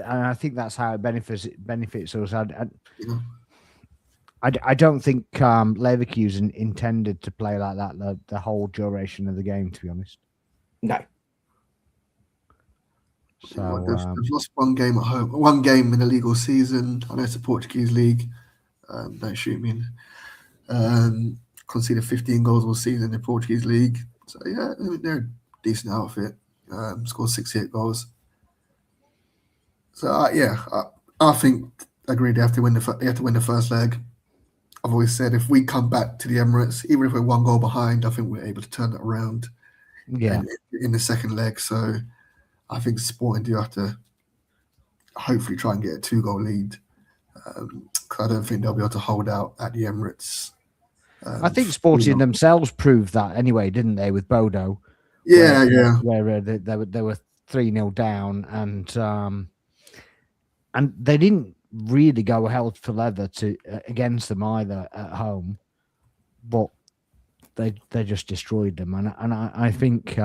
I think that's how it benefits us. I don't think Leverkusen intended to play like that the whole duration of the game, to be honest. No. So They've lost one game at home, one game in the league all season. I know it's a Portuguese league. Don't shoot me. Conceded 15 goals all season in the Portuguese league. So yeah, they're a decent outfit. Scored 68 goals. So I think agreed. They have to win the first leg. I've always said if we come back to the Emirates, even if we're 1 goal behind, I think we're able to turn that around. yeah, in the second leg. So I think Sporting do have to hopefully try and get a 2-goal lead. Because I don't think they'll be able to hold out at the Emirates. I think Sporting themselves proved that anyway, didn't they, with Bodo? Yeah, where they were 3-0 down, and they didn't really go hell for leather against them either at home, but they just destroyed them, and I think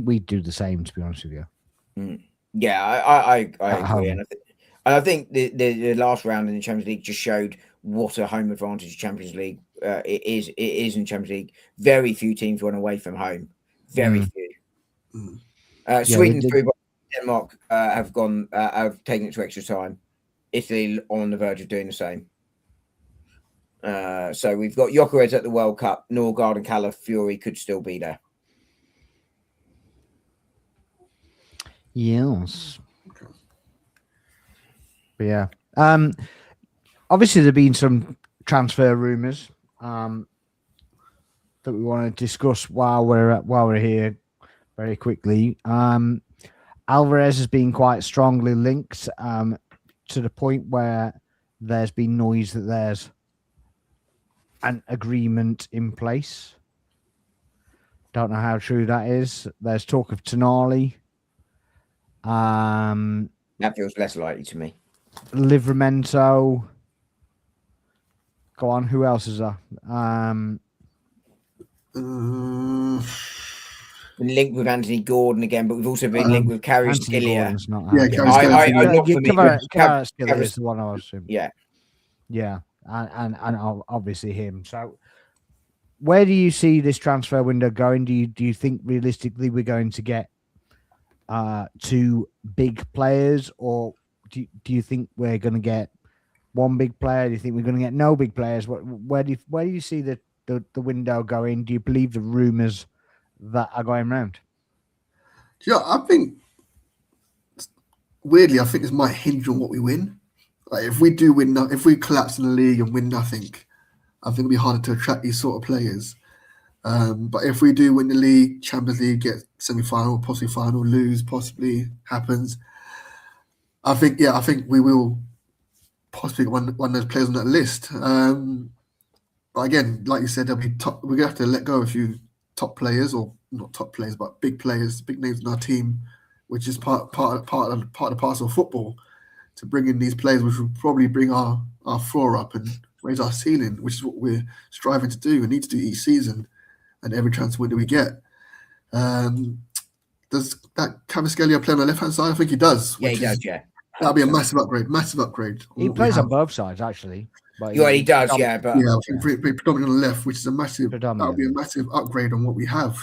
we'd do the same, to be honest with you. Yeah, I agree, home. and I think the last round in the Champions League just showed what a home advantage Champions League it is in Champions League. Very few teams won away from home. Very few. Sweden through, Denmark have taken it to extra time. Italy on the verge of doing the same. So we've got Gyökeres at the World Cup. Norgard and Calafiori could still be there. Yes. But yeah. Obviously there have been some transfer rumours that we want to discuss while we're here very quickly. Alvarez has been quite strongly linked to the point where there's been noise that there's an agreement in place. Don't know how true that is. There's talk of Tonali. That feels less likely to me. Livramento. Go on, who else is there? Been linked with Anthony Gordon again, but we've also been linked with Carrie Skillia. Skillia is the one I was assuming. Yeah, and obviously him. So, where do you see this transfer window going? Do you think realistically we're going to get 2 big players, or do you think we're going to get 1 big player? Do you think we're going to get no big players? Where do you see the window going? Do you believe the rumours that are going around? Yeah, I think weirdly, I think this might hinge on what we win. Like if we do win, if we collapse in the league and win nothing, I think it'll be harder to attract these sort of players. But if we do win the league, Champions League, get semi-final, possibly final, lose, possibly happens, I think we will possibly get one of those players on that list. But again, like you said, we're gonna have to let go of a few top players, or not top players, but big players, big names in our team, which is part of the parcel of football, to bring in these players, which will probably bring our floor up and raise our ceiling, which is what we're striving to do and need to do each season and every transfer window we get. Does that Cavaschellia play on the left-hand side? I think he does. Yeah, he does, yeah. That'll be a massive upgrade. He plays on both sides, actually. But he does, yeah. But yeah, I think predominantly on the left, which is that'll be a massive upgrade on what we have,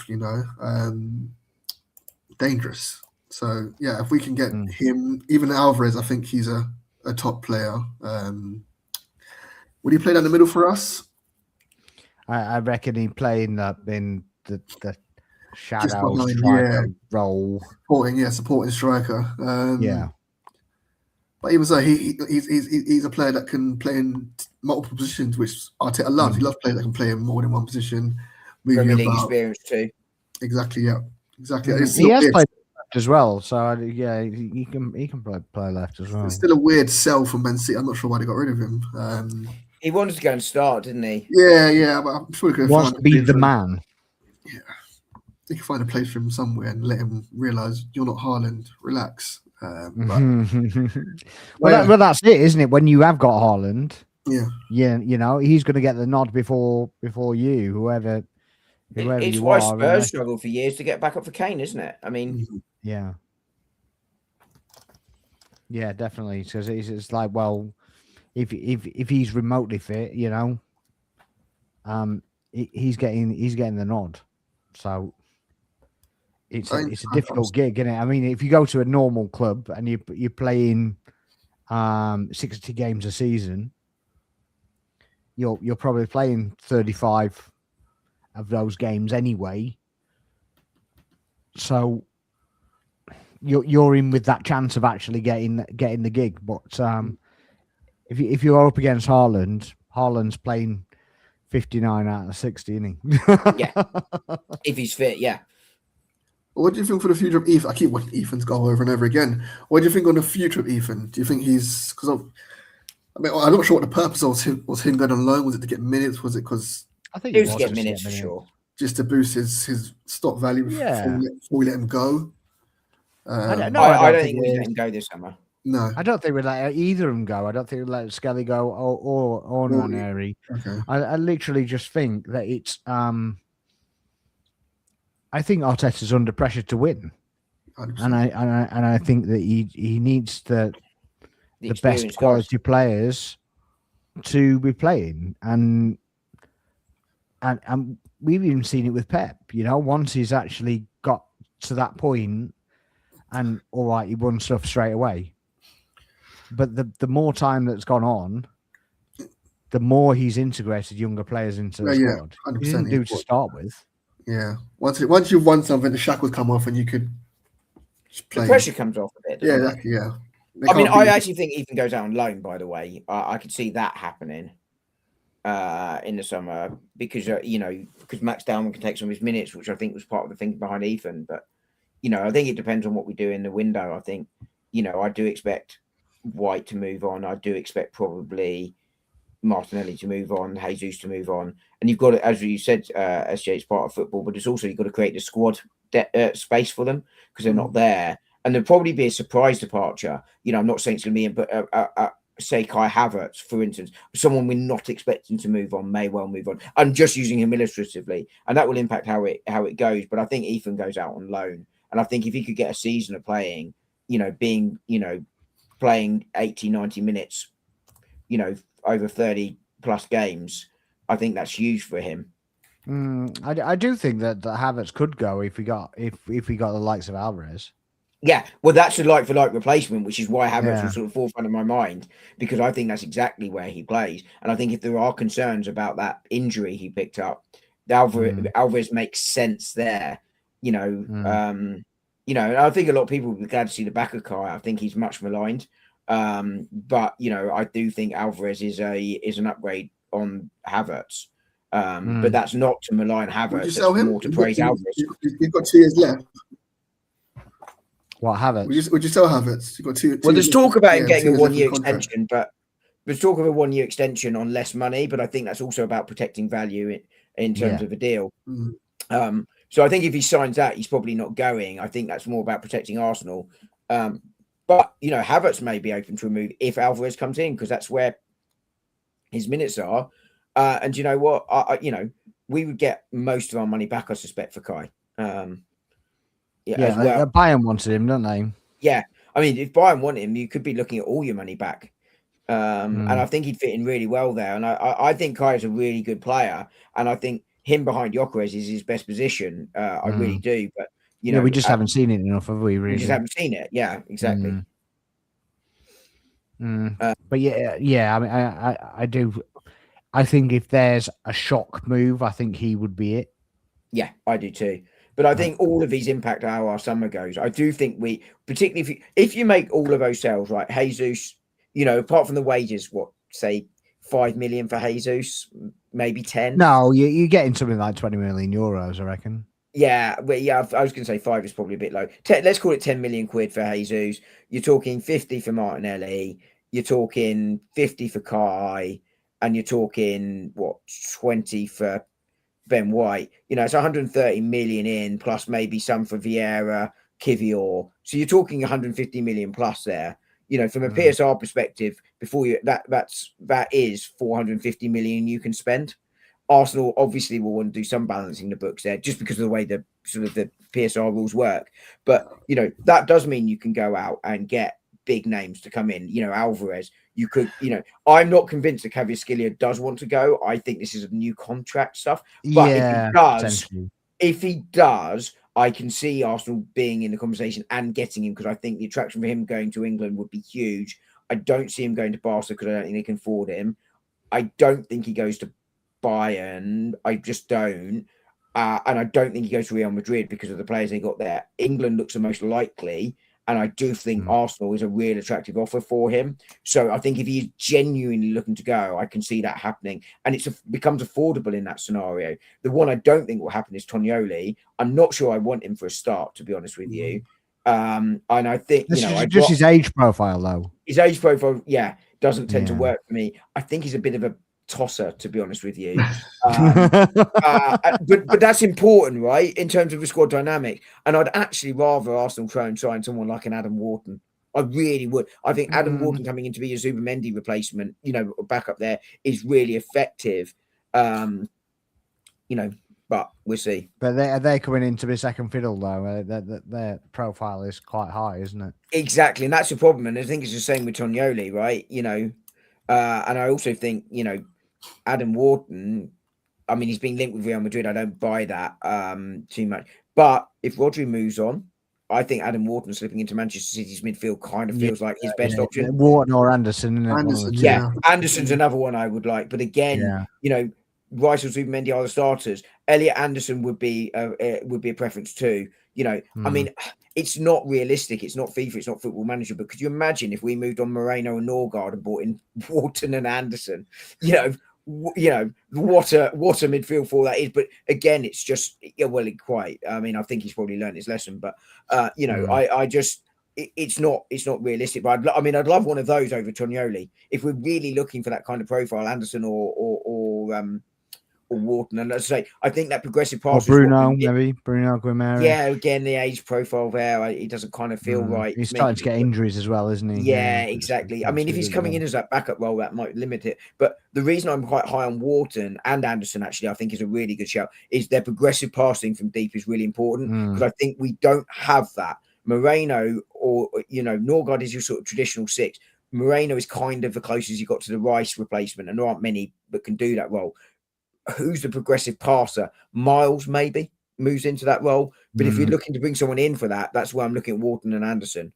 dangerous. So, yeah, if we can get him, even Alvarez, I think he's a top player. Would he play down the middle for us? I reckon he played in the shadow behind, striker role. Supporting striker. Yeah. But even so, he's a player that can play in multiple positions, which Arteta loves. He loves players that can play in more than one position. Premier League experience too. Exactly, yeah. Exactly. He has played left as well, so yeah, he can play left as well. It's still a weird sell from Man City. I'm not sure why they got rid of him. He wanted to go and start, didn't he? Yeah, but I'm sure he could wants to be the man. Yeah. You can find a place for him somewhere and let him realise you're not Haaland. Relax. Well, that's it, isn't it? When you have got Haaland, he's going to get the nod before you, whoever it's you why are. Spurs struggled for years to get back up for Kane, isn't it? I mean, yeah, definitely. Because it's like, well, if he's remotely fit, he's getting the nod. So it's a difficult gig, isn't it? I mean, if you go to a normal club and you're playing 60 games a season, you're probably playing 35 of those games anyway. So you're in with that chance of actually getting the gig. But if you're up against Haaland's playing 59 out of 60, isn't he? Yeah, if he's fit, yeah. What do you think for the future of Ethan? I keep watching Ethan's goal over and over again. What do you think on the future of Ethan? Do you think he's because I'm not sure what the purpose was him going on loan. Was it to get minutes? Was it because I think he was to get minutes for sure, just to boost his stock value before we let him go? I don't think we let him go this summer. No, I don't think we'd let either of them go. I don't think we'd let Skelly go or Nwaneri. Okay. I literally just think that it's. I think Arteta's under pressure to win, 100%. and I think that he needs the best quality players to be playing, and we've even seen it with Pep. Once he's actually got to that point, and all right, he won stuff straight away. But the more time that's gone on, the more he's integrated younger players into the squad. He didn't do to start with. Yeah. Once you've won something, the shackles come off and you could just play. The pressure comes off a bit. Yeah, exactly. Yeah. I mean, I actually think Ethan goes out on loan, by the way. I could see that happening in the summer because, because Max Dowman can take some of his minutes, which I think was part of the thing behind Ethan. But, I think it depends on what we do in the window. I think, I do expect White to move on. I do expect probably Martinelli to move on, Jesus to move on. And you've got to, as you said, SJ, it's part of football, but it's also you've got to create the squad space for them because they're not there. And there'll probably be a surprise departure. I'm not saying it's going to be, but say Kai Havertz, for instance, someone we're not expecting to move on may well move on. I'm just using him illustratively, and that will impact how it goes. But I think Ethan goes out on loan, and I think if he could get a season of playing, playing 80, 90 minutes, over 30 plus games, I think that's huge for him. I do think that Havertz could go if we got the likes of Alvarez. Yeah, well, that's a like-for-like replacement, which is why Havertz was sort of forefront of my mind, because I think that's exactly where he plays. And I think if there are concerns about that injury he picked up, Alvarez makes sense there. And I think a lot of people would be glad to see the back of Kai. I think he's much maligned. But I do think Alvarez is an upgrade on Havertz. But that's not to malign Havertz. Would you sell him? More to praise Alvarez. You've got 2 years left. What, Havertz? Would you sell Havertz? You've got two. Well, there's talk about him getting a 1-year extension, but there's talk of a 1-year extension on less money. But I think that's also about protecting value in terms of a deal. So I think if he signs that, he's probably not going. I think that's more about protecting Arsenal. But Havertz may be open to a move if Alvarez comes in because that's where his minutes are. And you know what? We would get most of our money back, I suspect, for Kai. Bayern wanted him, don't they? Yeah, I mean, if Bayern want him, you could be looking at all your money back. And I think he'd fit in really well there. And I think Kai is a really good player, and I think him behind Gyökeres is his best position. I really do, but. We just haven't seen it enough, have we? Really, we just haven't seen it. Yeah, exactly. But I mean, I do. I think if there's a shock move, I think he would be it. Yeah, I do too. But I think all of these impact how our summer goes. I do think particularly if you make all of those sales, right? Jesus, apart from the wages, say 5 million for Jesus, maybe 10. No, you're getting something like 20 million euros, I reckon. Yeah, I was going to say 5 is probably a bit low. Let's call it 10 million quid for Jesus. You're talking 50 for Martinelli. You're talking 50 for Kai, and you're talking 20 for Ben White. It's 130 million in plus maybe some for Vieira, Kivior. So you're talking 150 million plus there. From a PSR perspective, before that is 450 million you can spend. Arsenal obviously will want to do some balancing the books there just because of the way the PSR rules work. But, that does mean you can go out and get big names to come in. Alvarez, you could, I'm not convinced that Kvaratskhelia does want to go. I think this is a new contract stuff. But if he does, I can see Arsenal being in the conversation and getting him, because I think the attraction for him going to England would be huge. I don't see him going to Barca because I don't think they can afford him. I don't think he goes to Bayern. I just don't. And I don't think he goes to Real Madrid because of the players they got there. England looks the most likely. And I do think Arsenal is a real attractive offer for him. So I think if he's genuinely looking to go, I can see that happening. And it becomes affordable in that scenario. The one I don't think will happen is Tonioli. I'm not sure I want him for a start, to be honest with you. And I think, just his age profile, though. His age profile, doesn't tend to work for me. I think he's a bit of a tosser, to be honest with you. But that's important, right, in terms of the squad dynamic. And I'd actually rather Arsenal try and sign someone like an Adam Wharton. I really would. I think Adam Wharton coming in to be a Zubimendi replacement, back up there, is really effective. But we'll see. But they're coming in to be second fiddle, though. Their profile is quite high, isn't it? Exactly, and that's the problem. And I think it's the same with Tonioli, right? And I also think, Adam Wharton, I mean, he's being linked with Real Madrid. I don't buy that too much. But if Rodri moves on, I think Adam Wharton slipping into Manchester City's midfield kind of feels like his best option. Wharton or Anderson. Anderson's another one I would like. But again, Rice or Zubimendi are the starters. Elliot Anderson would be a preference too. I mean, it's not realistic. It's not FIFA. It's not Football Manager. But could you imagine if we moved on Moreno and Norgard and brought in Wharton and Anderson? What a midfield for that is. But again, it's just quite. I mean, I think he's probably learned his lesson. But I just. It's not realistic. But I'd love one of those over Tonioli if we're really looking for that kind of profile, Anderson or Wharton. And let's say, I think that progressive pass. Or Bruno Guimaraes. Yeah, again, the age profile there, he doesn't kind of feel right. He's starting to get injuries as well, isn't he? Yeah, exactly. I mean, if he's coming in as that backup role, that might limit it. But the reason I'm quite high on Wharton and Anderson, actually, I think is a really good shout, is their progressive passing from deep is really important, because I think we don't have that. Moreno or Norgard is your sort of traditional six. Moreno is kind of the closest you got to the Rice replacement, and there aren't many that can do that role. Who's the progressive passer? Miles maybe moves into that role, but if you're looking to bring someone in for that, that's why I'm looking at Wharton and Anderson,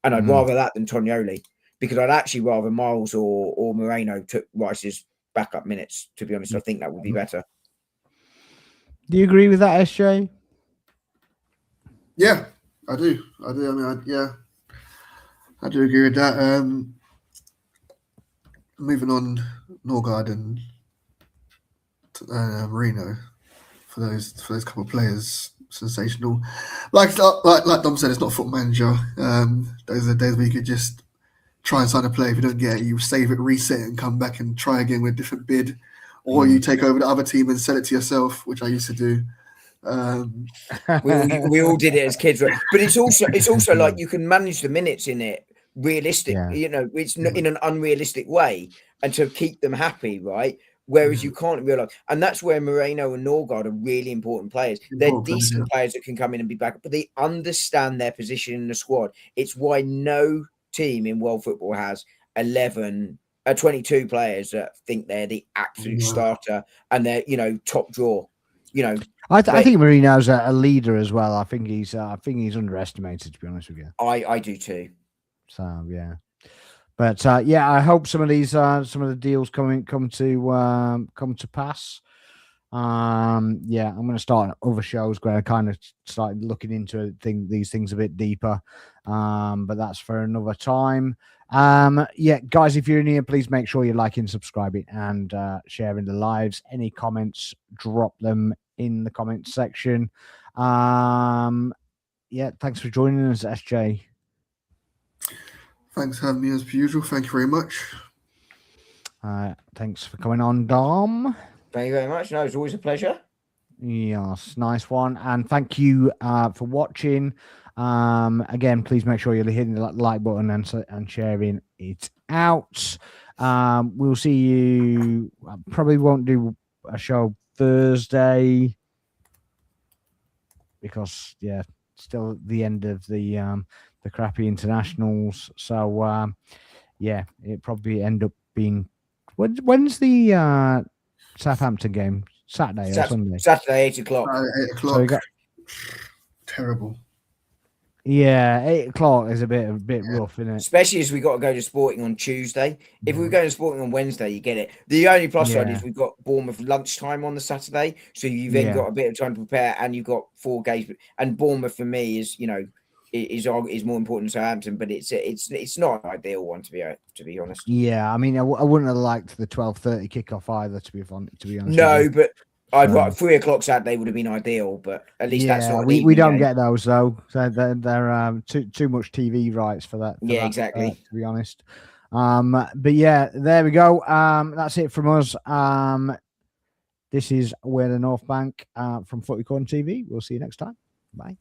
and I'd rather that than Tonioli, because I'd actually rather Miles or Moreno took Rice's backup minutes. To be honest, I think that would be better. Do you agree with that, SJ? Yeah. I do. I mean, I do agree with that. Moving on, Norgard and Marino for those couple of players, sensational. Like Dom said, it's not Football Manager. Those are the days where you could just try and sign a player. If you don't get it, you save it, reset it, and come back and try again with a different bid, or you take over the other team and sell it to yourself, which I used to do. We all did it as kids, right? But it's also like you can manage the minutes in it realistic. It's not in an unrealistic way, and to keep them happy, right? Whereas you can't realize, and that's where Moreno and Norgard are really important players. They're decent players that can come in and be back, but they understand their position in the squad. It's why no team in world football has 22 players that think they're the absolute starter and they're top draw. I think Marino's a leader as well. I think he's underestimated, to be honest with you. I do too. So yeah, but I hope some of the deals come to pass. I'm going to start other shows where I kind of started looking into these things a bit deeper. But that's for another time. Guys, if you're in here, please make sure you're liking, subscribing, and sharing the lives. Any comments, drop them in the comments section. Thanks for joining us, SJ. Thanks for having me as per usual. Thank you very much. Thanks for coming on, Dom. Thank you very much. No, it's always a pleasure. Yes, nice one. And thank you for watching. Again, please make sure you're hitting the like button and sharing it out. We'll see you. I probably won't do a show Thursday because still at the end of the crappy internationals. So yeah, it probably end up being when's the Southampton game? Saturday or Sunday? Saturday, 8 o'clock. 8 So we o'clock. got Terrible. yeah, 8 o'clock is a bit rough, isn't it? Especially as we got to go to Sporting on Tuesday. If we were going to Sporting on Wednesday, you get it. The only plus side is we've got Bournemouth lunchtime on the Saturday, so you've then got a bit of time to prepare, and you've got 4 games. And Bournemouth for me is, is more important than Southampton, but it's not an ideal one to be honest. Yeah, I mean, I wouldn't have liked the 12:30 kickoff either, to be honest. No, but I'd 3 o'clock Saturday would have been ideal, but at least that's not. We don't get those though. So they're too much TV rights for that. Yeah, exactly. To be honest. But yeah, there we go. That's it from us. This is We're the North Bank from Footy Corner TV. We'll see you next time. Bye.